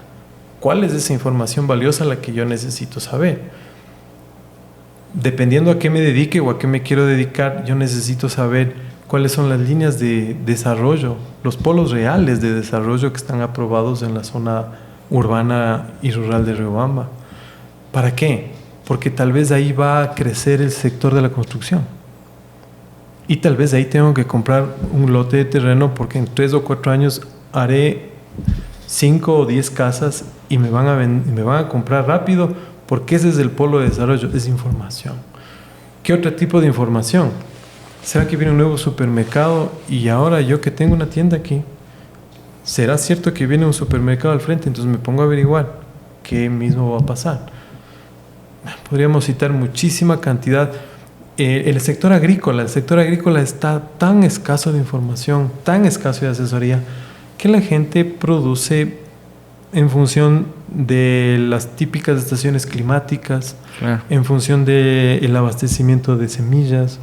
¿Cuál es esa información valiosa la que yo necesito saber? Dependiendo a qué me dedique o a qué me quiero dedicar, yo necesito saber cuáles son las líneas de desarrollo, los polos reales de desarrollo que están aprobados en la zona urbana y rural de Riobamba. ¿Para qué? Porque tal vez ahí va a crecer el sector de la construcción. Y tal vez ahí tengo que comprar un lote de terreno porque en 3 o 4 años haré 5 o 10 casas y me van a comprar rápido porque ese es el polo de desarrollo, es información. ¿Qué otro tipo de información? ¿Será que viene un nuevo supermercado y ahora yo que tengo una tienda aquí, será cierto que viene un supermercado al frente? Entonces me pongo a averiguar qué mismo va a pasar. Podríamos citar muchísima cantidad. El sector agrícola está tan escaso de información, tan escaso de asesoría, que la gente produce en función de las típicas estaciones climáticas, claro, en función del abastecimiento de semillas,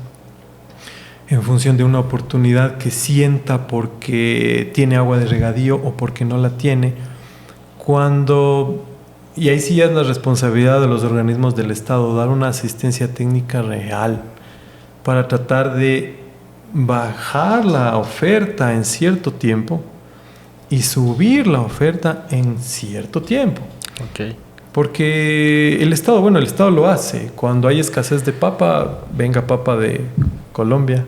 en función de una oportunidad que sienta porque tiene agua de regadío o porque no la tiene. Y ahí sí ya es la responsabilidad de los organismos del Estado dar una asistencia técnica real para tratar de bajar la oferta en cierto tiempo y subir la oferta en cierto tiempo. Okay. Porque el Estado lo hace. Cuando hay escasez de papa, venga papa de Colombia.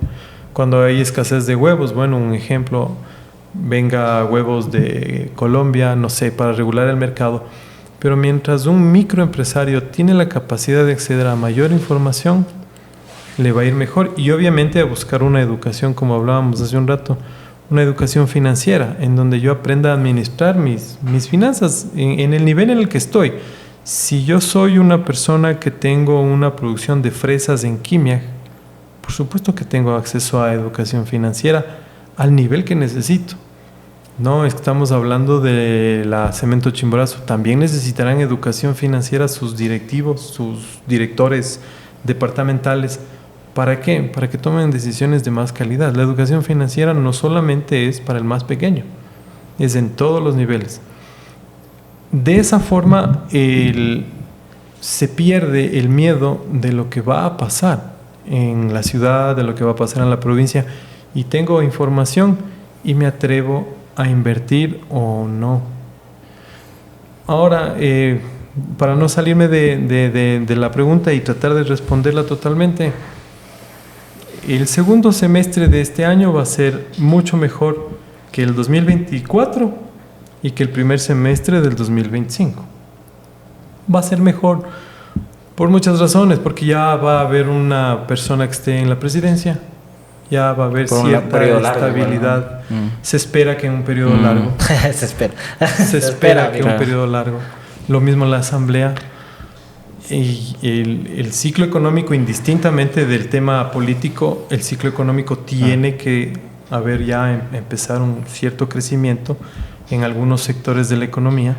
Cuando hay escasez de huevos, un ejemplo, venga huevos de Colombia, no sé, para regular el mercado. Pero mientras un microempresario tiene la capacidad de acceder a mayor información, le va a ir mejor. Y obviamente a buscar una educación, como hablábamos hace un rato, una educación financiera, en donde yo aprenda a administrar mis finanzas en el nivel en el que estoy. Si yo soy una persona que tengo una producción de fresas en Quimiag, por supuesto que tengo acceso a educación financiera al nivel que necesito. No estamos hablando de la Cemento Chimborazo. También necesitarán educación financiera sus directivos, sus directores departamentales. ¿Para qué? Para que tomen decisiones de más calidad. La educación financiera no solamente es para el más pequeño, es en todos los niveles. De esa forma se pierde el miedo de lo que va a pasar en la ciudad, de lo que va a pasar en la provincia, y tengo información y me atrevo a invertir o no. Ahora, para no salirme de la pregunta y tratar de responderla totalmente, el segundo semestre de este año va a ser mucho mejor que el 2024 y que el primer semestre del 2025. Va a ser mejor por muchas razones, porque ya va a haber una persona que esté en la presidencia, ya va a haber cierta estabilidad. Se espera que en un periodo largo. Se espera que en un periodo largo. Lo mismo la asamblea. Y el ciclo económico, indistintamente del tema político, el ciclo económico tiene que haber ya empezar un cierto crecimiento en algunos sectores de la economía.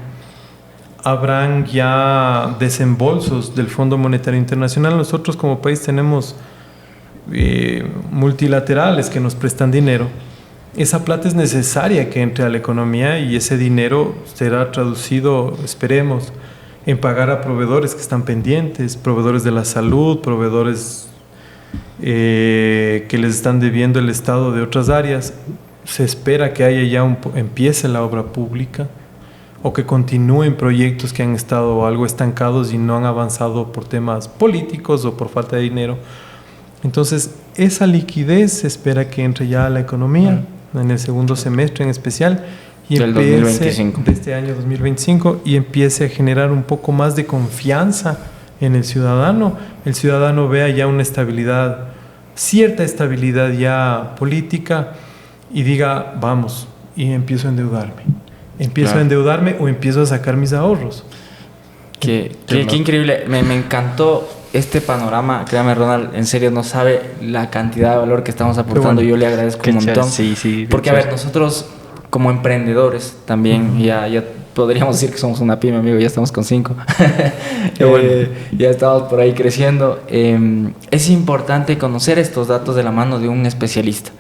Habrán ya desembolsos del Fondo Monetario Internacional. Nosotros como país tenemos multilaterales que nos prestan dinero. Esa plata es necesaria que entre a la economía y ese dinero será traducido, esperemos, en pagar a proveedores que están pendientes, proveedores de la salud, proveedores que les están debiendo el Estado de otras áreas. Se espera que haya ya empiece la obra pública o que continúen proyectos que han estado algo estancados y no han avanzado por temas políticos o por falta de dinero. Entonces, esa liquidez se espera que entre ya a la economía en el segundo semestre en especial y del empiece 2025. de este año 2025 y empiece a generar un poco más de confianza en el ciudadano. El ciudadano vea ya una estabilidad, cierta estabilidad ya política y diga, vamos, y empiezo a endeudarme. Empiezo a endeudarme o empiezo a sacar mis ahorros. Qué increíble. Me encantó este panorama. Créame, Ronald, en serio no sabe la cantidad de valor que estamos aportando. Yo le agradezco un montón. Sí, porque, a ver, nosotros como emprendedores también ya podríamos decir que somos una pyme, amigo. Ya estamos con 5. Ya estamos por ahí creciendo. Es importante conocer estos datos de la mano de un especialista.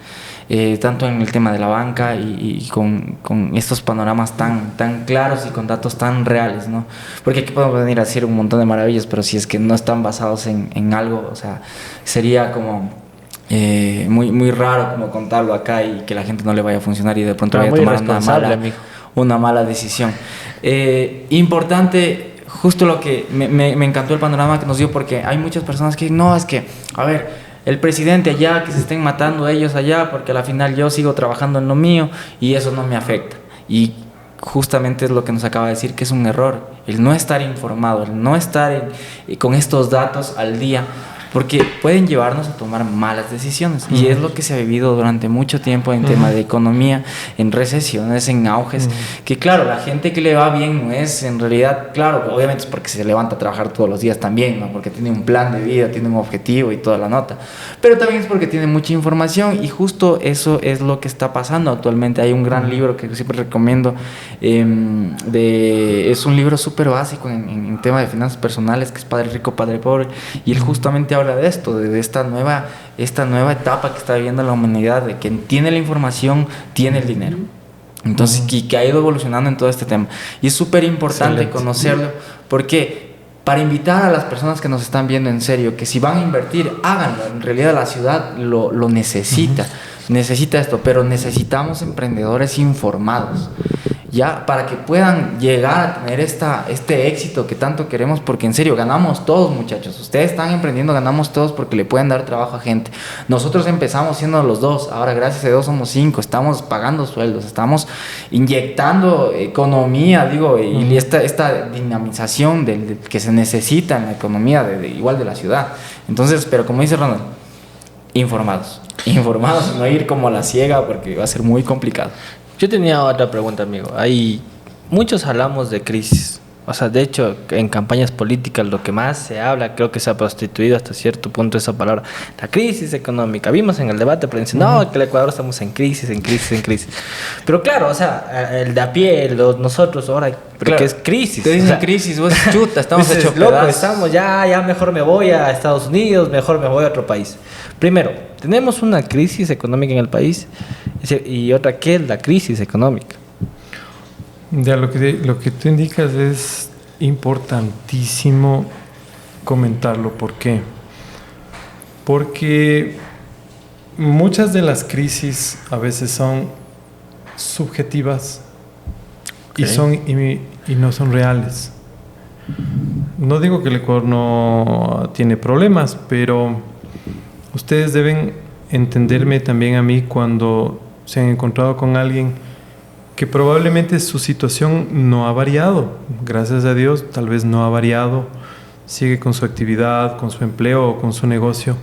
Tanto en el tema de la banca y con estos panoramas tan claros y con datos tan reales, ¿no? Porque aquí podemos venir a decir un montón de maravillas, pero si es que no están basados en algo, o sea, sería como muy raro como contarlo acá y que la gente no le vaya a funcionar y de pronto vaya a tomar una mala decisión. Importante, justo lo que me encantó el panorama que nos dio, porque hay muchas personas que no, es que, a ver, el presidente allá, que se estén matando ellos allá, porque al final yo sigo trabajando en lo mío y eso no me afecta. Y justamente es lo que nos acaba de decir, que es un error, el no estar informado, el no estar con estos datos al día, porque pueden llevarnos a tomar malas decisiones. Y es lo que se ha vivido durante mucho tiempo en tema de economía, en recesiones, en auges, que claro, la gente que le va bien no es en realidad, claro, obviamente es porque se levanta a trabajar todos los días también, ¿no? Porque tiene un plan de vida, tiene un objetivo y toda la nota, pero también es porque tiene mucha información y justo eso es lo que está pasando actualmente. Hay un gran libro que siempre recomiendo, es un libro súper básico en tema de finanzas personales, que es Padre Rico, Padre Pobre, y él justamente habla de esto, de esta nueva etapa que está viviendo la humanidad, de que tiene la información, tiene el dinero. Entonces, que ha ido evolucionando en todo este tema. Y es súper importante conocerlo, porque para invitar a las personas que nos están viendo en serio, que si van a invertir, háganlo. En realidad la ciudad lo necesita, necesita esto, pero necesitamos emprendedores informados, ya, para que puedan llegar a tener este éxito que tanto queremos, porque en serio, ganamos todos, muchachos. Ustedes están emprendiendo, ganamos todos porque le pueden dar trabajo a gente. Nosotros empezamos siendo los 2, ahora gracias a Dios somos 5, estamos pagando sueldos, estamos inyectando economía, y esta dinamización que se necesita en la economía igual de la ciudad. Entonces, pero como dice Ronald, informados, no ir como a la ciega, porque va a ser muy complicado. Yo tenía otra pregunta, amigo. Muchos hablamos de crisis. O sea, de hecho, en campañas políticas lo que más se habla, creo que se ha prostituido hasta cierto punto esa palabra, la crisis económica. Vimos en el debate, pero dicen, no, que el Ecuador estamos en crisis. Pero claro, o sea, el de a pie, nosotros ahora, porque claro, es crisis. Te dicen, o sea, crisis, vos chuta, estamos hechos pedazos. Estamos ya mejor me voy a Estados Unidos, mejor me voy a otro país. Primero, tenemos una crisis económica en el país y otra, ¿qué es la crisis económica? Ya, lo que tú indicas es importantísimo comentarlo. ¿Por qué? Porque muchas de las crisis a veces son subjetivas, y no son reales. No digo que el Ecuador no tiene problemas, pero ustedes deben entenderme también a mí cuando se han encontrado con alguien que probablemente su situación no ha variado. Gracias a Dios, tal vez no ha variado. Sigue con su actividad, con su empleo o con su negocio.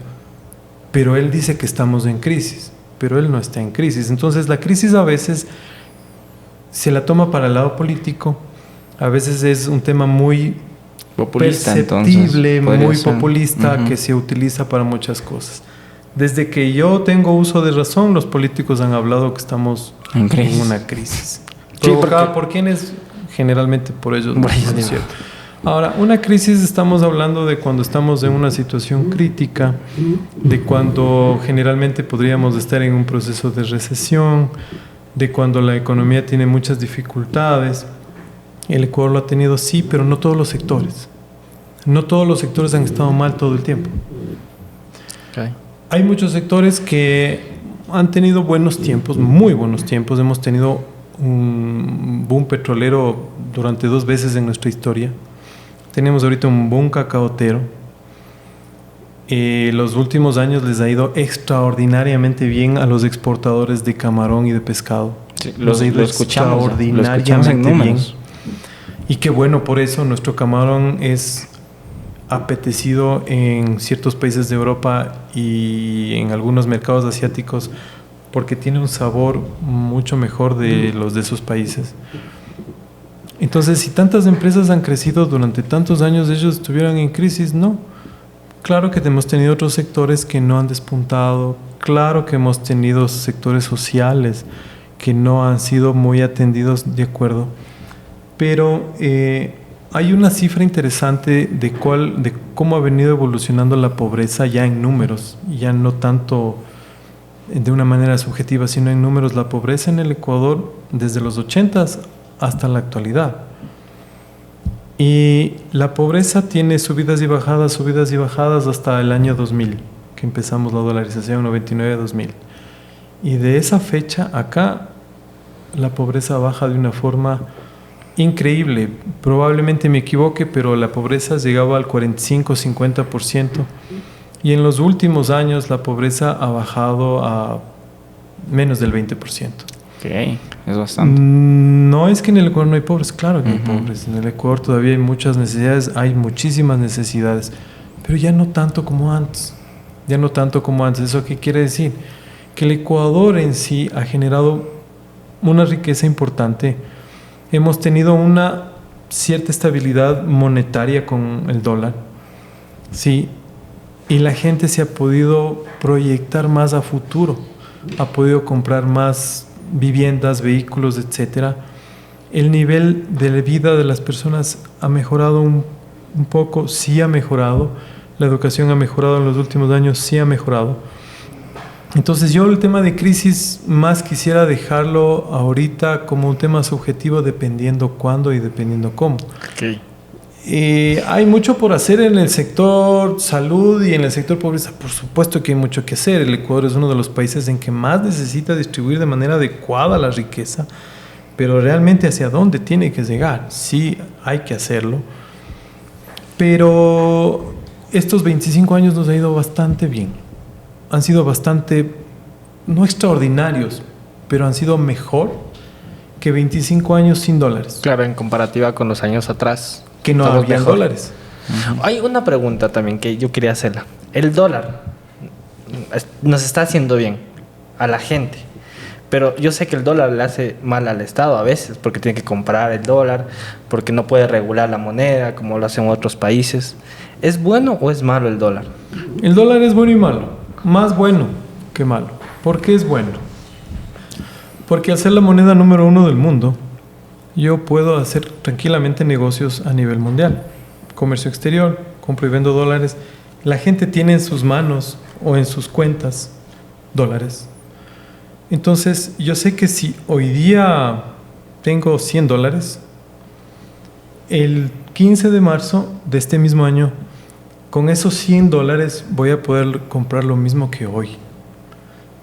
Pero él dice que estamos en crisis, pero él no está en crisis. Entonces la crisis a veces se la toma para el lado político. A veces es un tema muy populista, perceptible, muy populista, que se utiliza para muchas cosas. Desde que yo tengo uso de razón, los políticos han hablado que estamos en una crisis. Provocada por quienes, generalmente por ellos. ¿No es cierto? Ahora, una crisis estamos hablando de cuando estamos en una situación crítica, de cuando generalmente podríamos estar en un proceso de recesión, de cuando la economía tiene muchas dificultades. El Ecuador lo ha tenido, sí, pero no todos los sectores. No todos los sectores han estado mal todo el tiempo. hay muchos sectores que han tenido buenos tiempos, muy buenos tiempos. Hemos tenido un boom petrolero durante 2 veces en nuestra historia. Tenemos ahorita un boom cacaotero. Los últimos años les ha ido extraordinariamente bien a los exportadores de camarón y de pescado. Sí, Los ha ido lo escuchamos en extraordinariamente bien. números. Y qué bueno, por eso nuestro camarón es apetecido en ciertos países de Europa y en algunos mercados asiáticos porque tiene un sabor mucho mejor de los de esos países. Entonces, si tantas empresas han crecido durante tantos años, ellos estuvieran en crisis, no. Claro que hemos tenido otros sectores que no han despuntado, claro que hemos tenido sectores sociales que no han sido muy atendidos de acuerdo, pero hay una cifra interesante de cómo ha venido evolucionando la pobreza ya en números, ya no tanto de una manera subjetiva, sino en números. La pobreza en el Ecuador desde los 80s hasta la actualidad. Y la pobreza tiene subidas y bajadas hasta el año 2000, que empezamos la dolarización 99-2000. Y de esa fecha acá, la pobreza baja de una forma increíble. Probablemente me equivoque, pero la pobreza llegaba al 45-50%. Y en los últimos años la pobreza ha bajado a menos del 20%. Ok, es bastante. No es que en el Ecuador no hay pobres, claro que hay pobres. En el Ecuador todavía hay muchas necesidades, hay muchísimas necesidades, pero ya no tanto como antes. Ya no tanto como antes. ¿Eso qué quiere decir? Que el Ecuador en sí ha generado una riqueza importante. Hemos tenido una cierta estabilidad monetaria con el dólar. Sí. Y la gente se ha podido proyectar más a futuro, ha podido comprar más viviendas, vehículos, etcétera. El nivel de vida de las personas ha mejorado un poco, sí ha mejorado. La educación ha mejorado en los últimos años, sí ha mejorado. Entonces yo el tema de crisis más quisiera dejarlo ahorita como un tema subjetivo dependiendo cuándo y dependiendo cómo. Okay. Hay mucho por hacer en el sector salud y en el sector pobreza. Por supuesto que hay mucho que hacer. El Ecuador es uno de los países en que más necesita distribuir de manera adecuada la riqueza, pero realmente hacia dónde tiene que llegar. Sí, hay que hacerlo. Pero estos 25 años nos ha ido bastante bien. Han sido bastante, no extraordinarios, pero han sido mejor que 25 años sin dólares. Claro, en comparativa con los años atrás. Que no había dólares. Hay una pregunta también que yo quería hacerla. El dólar nos está haciendo bien a la gente, pero yo sé que el dólar le hace mal al Estado a veces, porque tiene que comprar el dólar, porque no puede regular la moneda como lo hacen otros países. ¿Es bueno o es malo el dólar? El dólar es bueno y malo. Más bueno que malo. ¿Por qué es bueno? Porque al ser la moneda número 1 del mundo, yo puedo hacer tranquilamente negocios a nivel mundial. Comercio exterior, compro y vendo dólares. La gente tiene en sus manos o en sus cuentas dólares. Entonces, yo sé que si hoy día tengo $100, el 15 de marzo de este mismo año, con esos $100 voy a poder comprar lo mismo que hoy.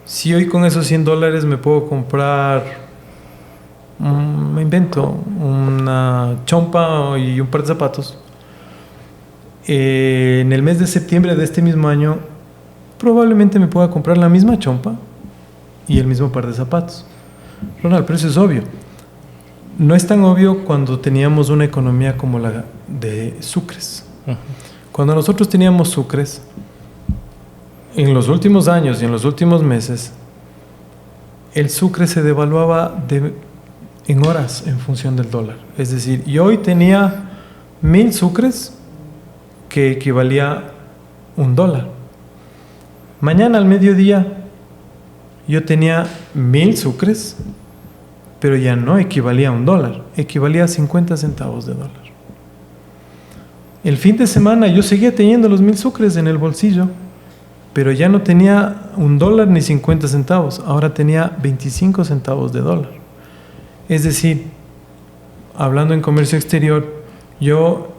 Si hoy con esos $100 me puedo comprar, me invento, una chompa y un par de zapatos, en el mes de septiembre de este mismo año probablemente me pueda comprar la misma chompa y el mismo par de zapatos. Ronald, pero eso es obvio. No es tan obvio cuando teníamos una economía como la de sucres. Cuando nosotros teníamos sucres, en los últimos años y en los últimos meses, el sucre se devaluaba en horas en función del dólar. Es decir, yo hoy tenía 1000 sucres que equivalía $1. Mañana al mediodía yo tenía 1000 sucres, pero ya no equivalía a $1, equivalía a 50 centavos de dólar. El fin de semana yo seguía teniendo los 1000 sucres en el bolsillo, pero ya no tenía $1 ni 50 centavos, ahora tenía 25 centavos de dólar. Es decir, hablando en comercio exterior, yo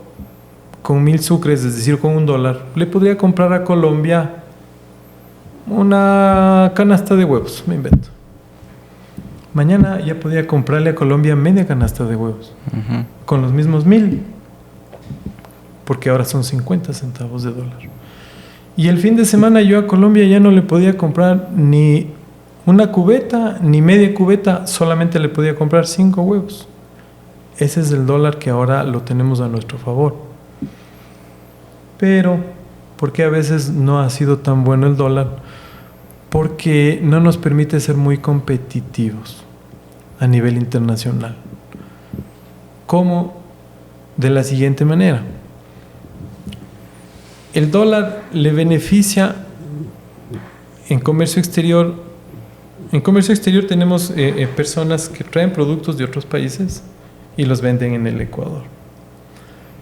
con 1000 sucres, es decir, con $1, le podría comprar a Colombia una canasta de huevos, me invento. Mañana ya podía comprarle a Colombia media canasta de huevos, con los mismos 1.000, porque ahora son 50 centavos de dólar. Y el fin de semana yo a Colombia ya no le podía comprar ni una cubeta, ni media cubeta, solamente le podía comprar 5 huevos. Ese es el dólar que ahora lo tenemos a nuestro favor. Pero, ¿por qué a veces no ha sido tan bueno el dólar? Porque no nos permite ser muy competitivos a nivel internacional. ¿Cómo? De la siguiente manera. El dólar le beneficia en comercio exterior. En comercio exterior tenemos personas que traen productos de otros países y los venden en el Ecuador.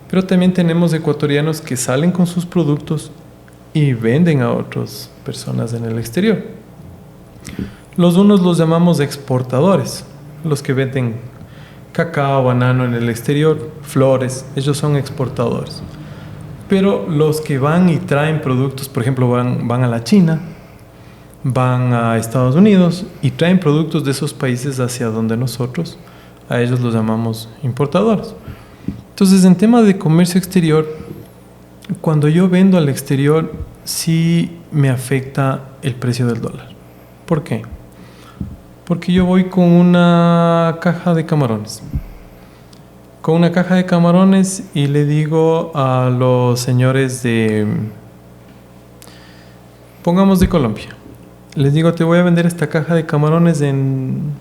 Pero también tenemos ecuatorianos que salen con sus productos y venden a otras personas en el exterior. Los unos los llamamos exportadores, los que venden cacao, banano en el exterior, flores, ellos son exportadores. Pero los que van y traen productos, por ejemplo, van a la China, van a Estados Unidos y traen productos de esos países hacia donde nosotros, a ellos los llamamos importadores. Entonces, en tema de comercio exterior, cuando yo vendo al exterior, sí me afecta el precio del dólar. ¿Por qué? Porque yo voy con una caja de camarones. Con una caja de camarones y le digo a los señores pongamos de Colombia, les digo, te voy a vender esta caja de camarones en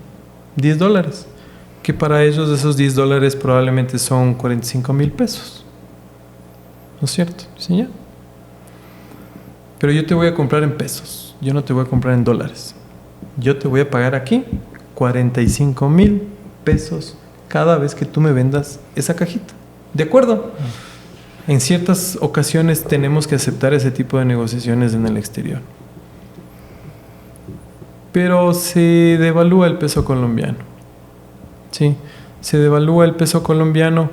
$10, que para ellos esos $10 probablemente son 45,000 pesos. ¿No es cierto? ¿Sí, ya? Pero yo te voy a comprar en pesos, yo no te voy a comprar en dólares. Yo te voy a pagar aquí 45,000 pesos cada vez que tú me vendas esa cajita. ¿De acuerdo? En ciertas ocasiones tenemos que aceptar ese tipo de negociaciones en el exterior. Pero se devalúa el peso colombiano. ¿Sí? Se devalúa el peso colombiano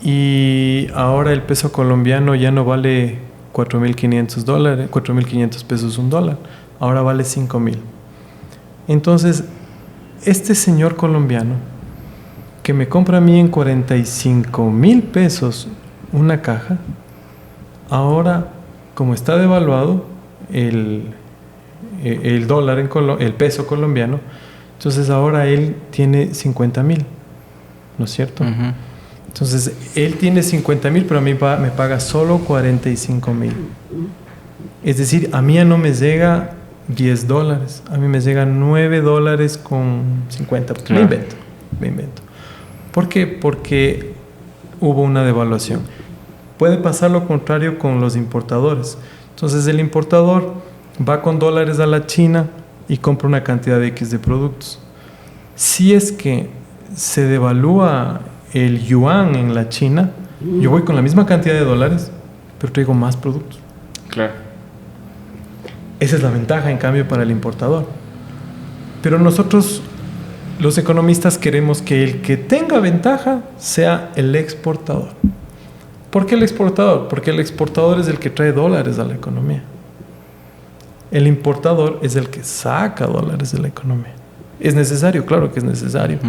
y ahora el peso colombiano ya no vale 4.500 dólares, 4.500 pesos un dólar. Ahora vale 5.000. Entonces, este señor colombiano que me compra a mí en 45,000 pesos una caja, ahora, como está devaluado el dólar, el peso colombiano, entonces ahora él tiene 50,000, ¿no es cierto? Entonces, él tiene 50,000, pero a mí me paga solo 45,000. Es decir, a mí ya no me llega $10, a mí me llegan $9 con 50. Claro. Me invento. ¿Por qué? Porque hubo una devaluación. Puede pasar lo contrario con los importadores. Entonces el importador va con dólares a la China y compra una cantidad de X de productos. Si es que se devalúa el yuan en la China, yo voy con la misma cantidad de dólares, pero traigo más productos. Claro. Esa es la ventaja, en cambio, para el importador. Pero nosotros, los economistas, queremos que el que tenga ventaja sea el exportador. ¿Por qué el exportador? Porque el exportador es el que trae dólares a la economía. El importador es el que saca dólares de la economía. ¿Es necesario? Claro que es necesario.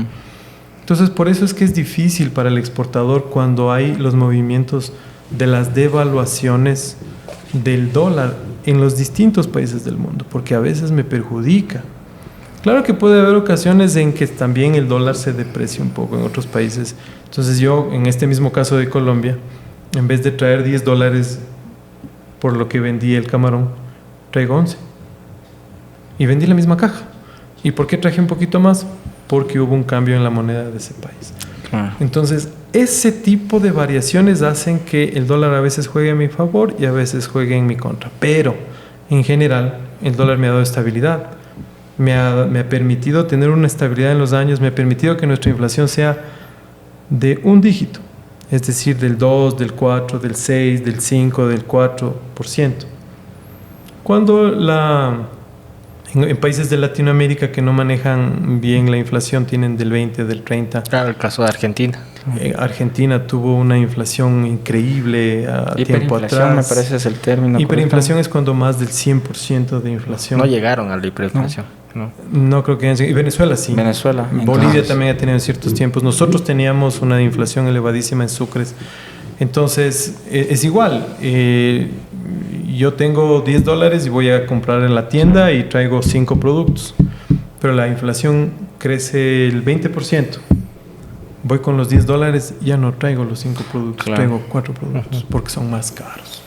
Entonces, por eso es que es difícil para el exportador cuando hay los movimientos de las devaluaciones del dólar en los distintos países del mundo, porque a veces me perjudica. Claro que puede haber ocasiones en que también el dólar se deprecia un poco en otros países. Entonces yo, en este mismo caso de Colombia, en vez de traer $10 por lo que vendí el camarón, traigo 11. Y vendí la misma caja. ¿Y por qué traje un poquito más? Porque hubo un cambio en la moneda de ese país. Entonces, ese tipo de variaciones hacen que el dólar a veces juegue a mi favor y a veces juegue en mi contra. Pero, en general, el dólar me ha dado estabilidad. Me ha permitido tener una estabilidad en los años, me ha permitido que nuestra inflación sea de un dígito. Es decir, del 2, del 4, del 6, del 5, del 4%. Cuando en países de Latinoamérica que no manejan bien la inflación tienen del 20, del 30. Claro, el caso de Argentina. Argentina tuvo una inflación increíble a tiempo atrás. Me parece es el término. Hiperinflación es cuando más del 100% de inflación. No llegaron a la hiperinflación. No creo que... Y Venezuela sí. Venezuela. Bolivia Entonces, también ha tenido ciertos tiempos. Nosotros teníamos una inflación elevadísima en sucres. Entonces, es igual. Yo tengo $10 y voy a comprar en la tienda y traigo 5 productos. Pero la inflación crece el 20%. Voy con los $10, ya no traigo los 5 productos, Claro. traigo 4 productos porque son más caros.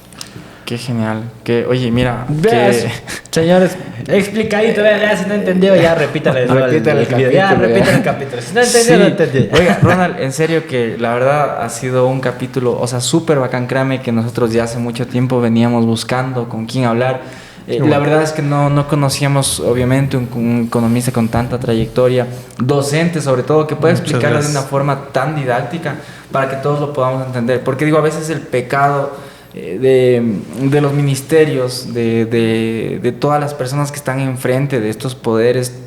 Qué genial. Oye, mira. veas, señores, explicadito, vea, si no entendió, ya repítale el video. Ya repítale el capítulo. Si no entendió, Sí. no entendió. Oiga, Ronald, en serio que la verdad ha sido un capítulo, o sea, súper bacán, créame que nosotros ya hace mucho tiempo veníamos buscando con quién hablar. La verdad es que no conocíamos, obviamente, un economista con tanta trayectoria, docente sobre todo, que pueda Muchas explicarlo de gracias. una forma tan didáctica para que todos lo podamos entender. Porque digo, a veces el pecado de los ministerios, de todas las personas que están enfrente de estos poderes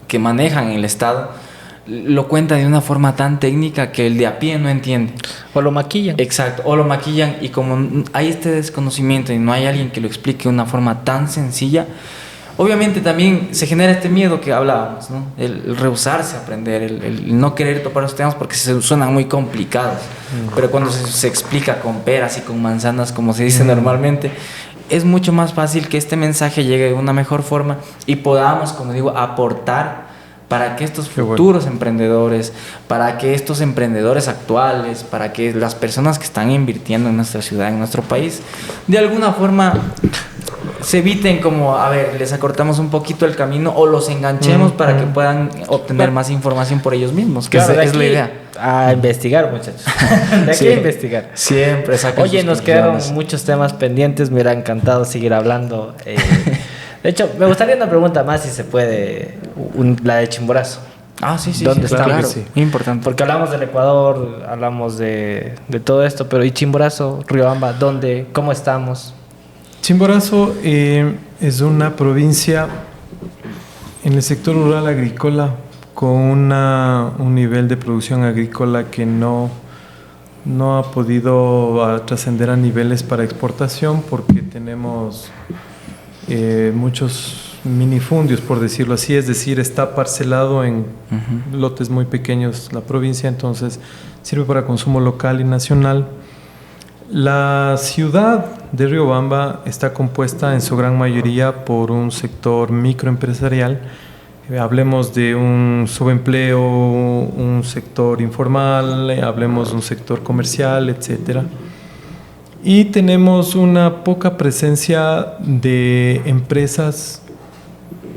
que manejan el Estado, lo cuenta de una forma tan técnica que el de a pie no entiende. O lo maquillan. Exacto, o lo maquillan, y como hay este desconocimiento y no hay alguien que lo explique de una forma tan sencilla, obviamente también se genera este miedo que hablábamos, ¿no? El rehusarse a aprender, el no querer topar los temas porque se suenan muy complicados. Pero cuando se explica con peras y con manzanas, como se dice normalmente, es mucho más fácil que este mensaje llegue de una mejor forma y podamos, como digo, aportar para que estos futuros emprendedores, para que estos emprendedores actuales, para que las personas que están invirtiendo en nuestra ciudad, en nuestro país, de alguna forma se eviten como, a ver, les acortamos un poquito el camino o los enganchemos para que puedan obtener más información por ellos mismos, que Claro, es la idea. A investigar, muchachos. De aquí Sí. a investigar. Siempre sacan Oye, sus nos quedaron conclusiones. muchos temas pendientes. Me hubiera encantado seguir hablando. De hecho, me gustaría una pregunta más, si se puede, la de Chimborazo. Ah, sí, ¿Dónde sí, está? claro, Que sí. importante. Porque hablamos del Ecuador, hablamos de todo esto, pero ¿y Chimborazo, Riobamba, dónde, cómo estamos? Chimborazo es una provincia en el sector rural agrícola con un nivel de producción agrícola que no ha podido trascender a niveles para exportación porque tenemos muchos minifundios, por decirlo así, es decir, está parcelado en lotes muy pequeños la provincia, entonces sirve para consumo local y nacional. La ciudad de Riobamba está compuesta en su gran mayoría por un sector microempresarial. Hablemos de un subempleo, un sector informal, hablemos de un sector comercial, etcétera. Y tenemos una poca presencia de empresas,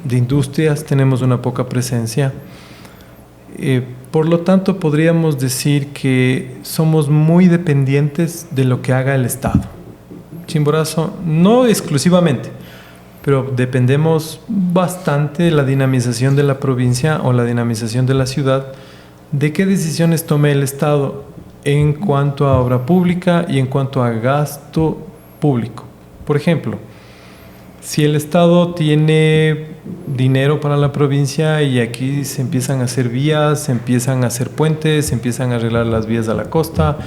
de industrias, tenemos una poca presencia. Por lo tanto, podríamos decir que somos muy dependientes de lo que haga el Estado. Chimborazo, no exclusivamente, pero dependemos bastante de la dinamización de la provincia o la dinamización de la ciudad, de qué decisiones tome el Estado en cuanto a obra pública y en cuanto a gasto público. Por ejemplo, si el Estado tiene dinero para la provincia y aquí se empiezan a hacer vías, se empiezan a hacer puentes, se empiezan a arreglar las vías a la costa,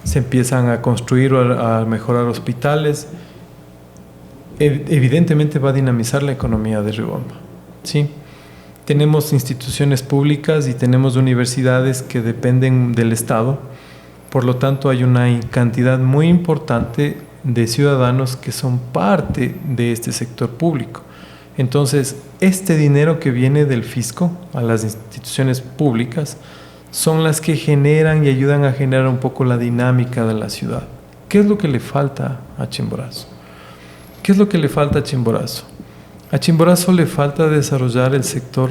se empiezan a construir o a mejorar hospitales, evidentemente va a dinamizar la economía de Riobamba, ¿sí? Tenemos instituciones públicas y tenemos universidades que dependen del Estado, por lo tanto hay una cantidad muy importante de ciudadanos que son parte de este sector público. Entonces, este dinero que viene del fisco a las instituciones públicas son las que generan y ayudan a generar un poco la dinámica de la ciudad. ¿Qué es lo que le falta a Chimborazo? ¿Qué es lo que le falta a Chimborazo? A Chimborazo le falta desarrollar el sector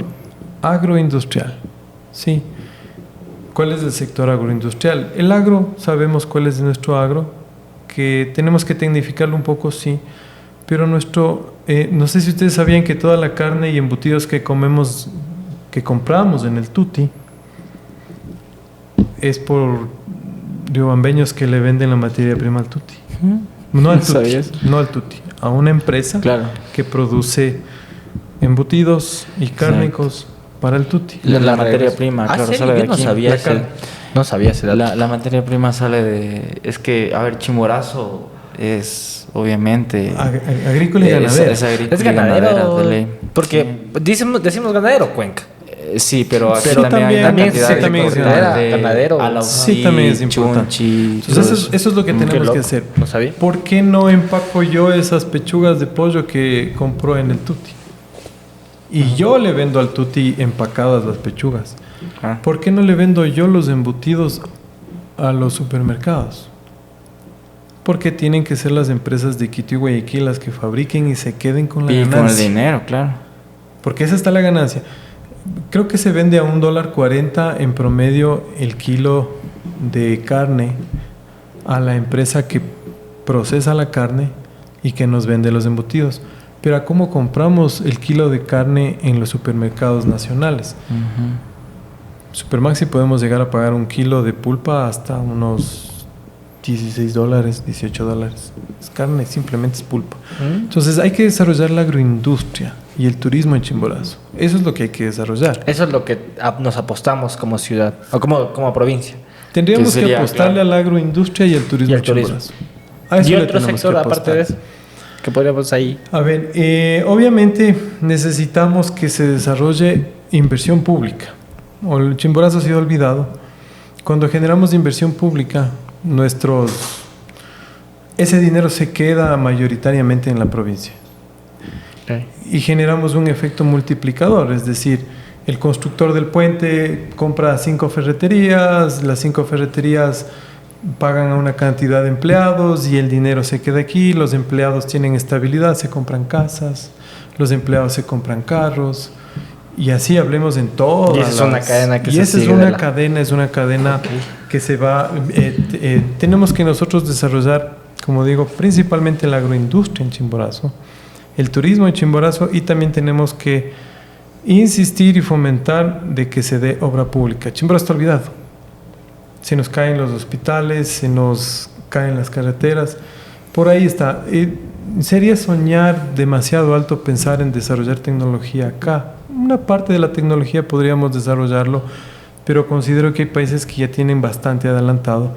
agroindustrial. ¿Sí? ¿Cuál es el sector agroindustrial? El agro, sabemos cuál es nuestro agro, que tenemos que tecnificarlo un poco, sí, pero no sé si ustedes sabían que toda la carne y embutidos que comemos, que compramos en el Tuti, es por riobambeños que le venden la materia prima al Tuti. No al Tuti, ¿Sabías? no al Tuti, a una empresa Claro. que produce embutidos y cárnicos para el Tuti. La materia prima, claro, ¿serio? sale de Yo no aquí. sabía La eso. carne. No sabía ese dato. La materia prima sale de... Es que, a ver, Chimborazo es obviamente... Agrícola y ganadera. Es agrícola Es y ganadera, ganadero. de ley. Porque decimos ganadero, Cuenca. Sí, pero aquí Pero también hay una también cantidad sí, de también es cantidad de ganadero. Alausí, Sí, también es importante. Chunchi, Entonces, todo eso es lo que Qué tenemos loco, que hacer. no sabía. ¿Por qué no empaco yo esas pechugas de pollo que compró en el Tuti? Y yo le vendo al Tuti empacadas las pechugas. Ah. ¿Por qué no le vendo yo los embutidos a los supermercados? Porque tienen que ser las empresas de Quito y Guayaquil las que fabriquen y se queden con la Y ganancia. con el dinero, claro. Porque esa está la ganancia. Creo que se vende a $1.40 en promedio el kilo de carne a la empresa que procesa la carne y que nos vende los embutidos. Pero ¿a cómo compramos el kilo de carne en los supermercados nacionales? Supermaxi podemos llegar a pagar un kilo de pulpa hasta unos $16, $18. Es carne, simplemente es pulpa. Entonces hay que desarrollar la agroindustria y el turismo en Chimborazo. Eso es lo que hay que desarrollar. Eso es lo que nos apostamos como ciudad o como provincia. Tendríamos Que sería, que apostarle claro, a la agroindustria y al turismo Y al en Chimborazo. turismo. A eso Y le otro tenemos sector que aparte apostar. de eso que podríamos ahí. A ver, obviamente necesitamos que se desarrolle inversión pública. O el Chimborazo ha sido olvidado. Cuando generamos inversión pública, ese dinero se queda mayoritariamente en la provincia. Y generamos un efecto multiplicador, es decir, el constructor del puente compra 5 ferreterías, las 5 ferreterías pagan a una cantidad de empleados y el dinero se queda aquí, los empleados tienen estabilidad, se compran casas, los empleados se compran carros y así hablemos en todas. Y esa es una cadena que y se esa sigue es una cadena que se va. Tenemos que nosotros desarrollar, como digo, principalmente la agroindustria en Chimborazo, el turismo en Chimborazo y también tenemos que insistir y fomentar de que se dé obra pública. Chimborazo está olvidado. Se nos caen los hospitales, se nos caen las carreteras. Por ahí está. Sería soñar demasiado alto pensar en desarrollar tecnología acá. Una parte de la tecnología podríamos desarrollarlo, pero considero que hay países que ya tienen bastante adelantado.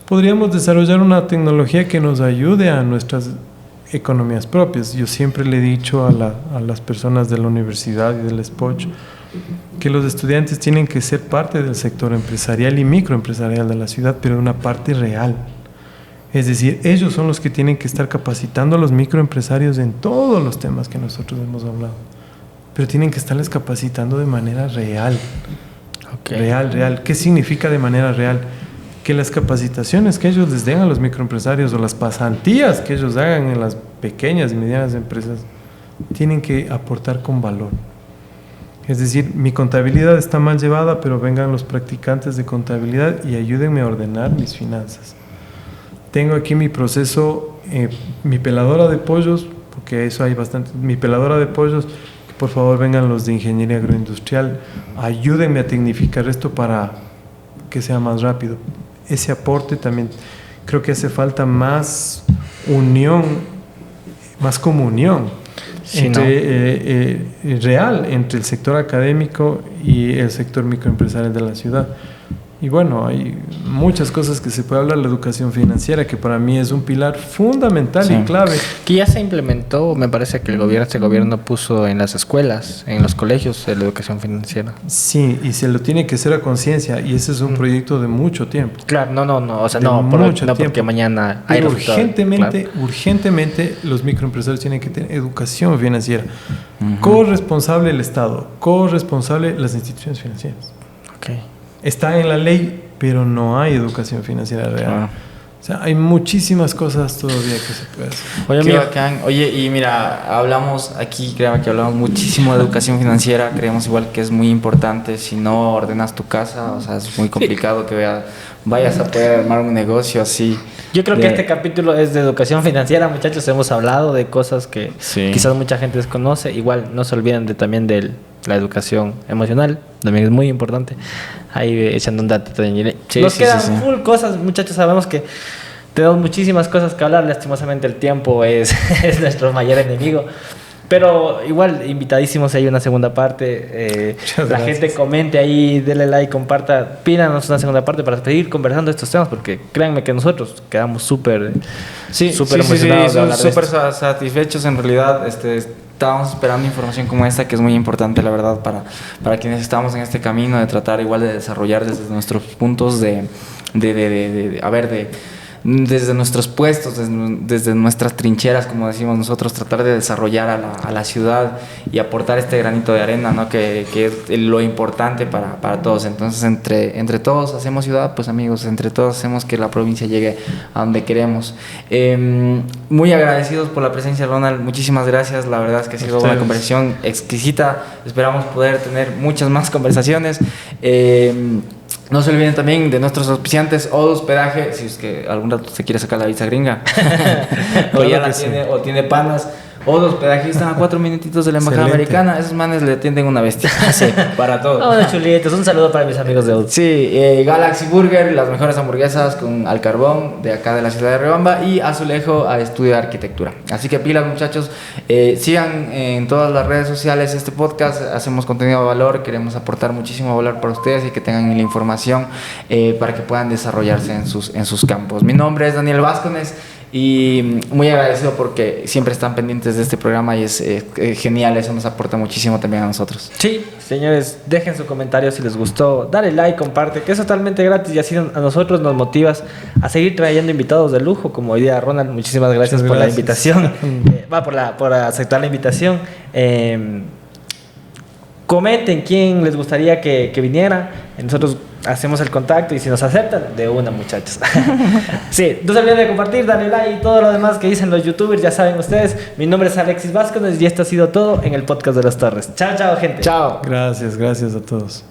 Podríamos desarrollar una tecnología que nos ayude a nuestras economías propias. Yo siempre le he dicho a las personas de la universidad y del SPOCH que los estudiantes tienen que ser parte del sector empresarial y microempresarial de la ciudad, pero de una parte real. Es decir, ellos son los que tienen que estar capacitando a los microempresarios en todos los temas que nosotros hemos hablado, pero tienen que estarles capacitando de manera real. Real. ¿Qué significa de manera real? Que las capacitaciones que ellos les den a los microempresarios o las pasantías que ellos hagan en las pequeñas y medianas empresas tienen que aportar con valor. Es decir, mi contabilidad está mal llevada, pero vengan los practicantes de contabilidad y ayúdenme a ordenar mis finanzas. Tengo aquí mi proceso, mi peladora de pollos, porque eso hay bastante, mi peladora de pollos, que por favor vengan los de ingeniería agroindustrial, ayúdenme a tecnificar esto para que sea más rápido. Ese aporte también, creo que hace falta más unión, más comunión. Sí, Real entre el sector académico y el sector microempresarial de la ciudad. Y bueno, hay muchas cosas que se puede hablar. La educación financiera, que para mí es un pilar fundamental y clave. Que ya se implementó, me parece que este gobierno puso en las escuelas, en los colegios, la educación financiera. Sí, y se lo tiene que hacer a conciencia, y ese es un proyecto de mucho tiempo. Claro, no, o sea, De no mucho porque tiempo. mañana hay Pero resultado, urgentemente los microempresarios tienen que tener educación financiera. Corresponsable el Estado, corresponsable las instituciones financieras. Está en la ley, pero no hay educación financiera real. O sea, hay muchísimas cosas todavía que se puede hacer. Oye, Qué bacán. Oye, y mira, hablamos aquí, creo que hablamos muchísimo de educación financiera. Creemos igual que es muy importante. Si no ordenas tu casa, o sea, es muy complicado que vayas a poder armar un negocio así. Yo creo que este capítulo es de educación financiera, muchachos. Hemos hablado de cosas que quizás mucha gente desconoce. Igual no se olviden también de la educación emocional, también es muy importante. Ahí echando un datito de Nos quedan full cosas, muchachos. Sabemos que tenemos muchísimas cosas que hablar. Lastimosamente el tiempo es nuestro mayor enemigo. Pero igual, invitadísimos si hay una segunda parte. La gracias. gente comente ahí, denle like, comparta, pídanos una segunda parte para seguir conversando estos temas, porque créanme que nosotros quedamos súper emocionados de hablar de súper esto. satisfechos en realidad. Estábamos esperando información como esta, que es muy importante, la verdad, para quienes estamos en este camino de tratar igual de desarrollar desde nuestros puntos desde nuestros puestos, desde nuestras trincheras, como decimos nosotros, tratar de desarrollar a la ciudad y aportar este granito de arena, ¿no? que es lo importante para todos. Entonces, entre todos hacemos ciudad, pues amigos, entre todos hacemos que la provincia llegue a donde queremos. Muy agradecidos por la presencia, Ronald, muchísimas gracias, la verdad es que ha sido una conversación exquisita, esperamos poder tener muchas más conversaciones. No se olviden también de nuestros auspiciantes O2 Hospedaje, si es que algún rato se quiere sacar la visa gringa o ya la tiene, o tiene panas. O2 Hospedaje, están a 4 minutitos de la embajada americana. Esos manes le atienden una bestia. Sí, para todo. Hola chulitos, un saludo para mis amigos de O2. Sí, Galaxy Burger, las mejores hamburguesas al carbón de acá de la ciudad de Riobamba, y Azulejo a Estudio de Arquitectura. Así que pilas, muchachos, sigan en todas las redes sociales este podcast, hacemos contenido de valor, queremos aportar muchísimo valor para ustedes y que tengan la información para que puedan desarrollarse en sus campos. Mi nombre es Daniel Vázquez y muy agradecido porque siempre están pendientes de este programa y es genial, eso nos aporta muchísimo también a nosotros. Sí, señores, dejen su comentario si les gustó, dale like, comparte, que es totalmente gratis y así a nosotros nos motivas a seguir trayendo invitados de lujo, como hoy día Ronald. Muchísimas gracias por la invitación, por aceptar la invitación. Comenten quién les gustaría que viniera. Nosotros hacemos el contacto y si nos aceptan, de una, muchachos. Sí, no se olviden de compartir, darle like y todo lo demás que dicen los youtubers, ya saben ustedes. Mi nombre es Alexis Vázquez y esto ha sido todo en el podcast de Las Torres. Chao, chao, gente. Chao. Gracias a todos.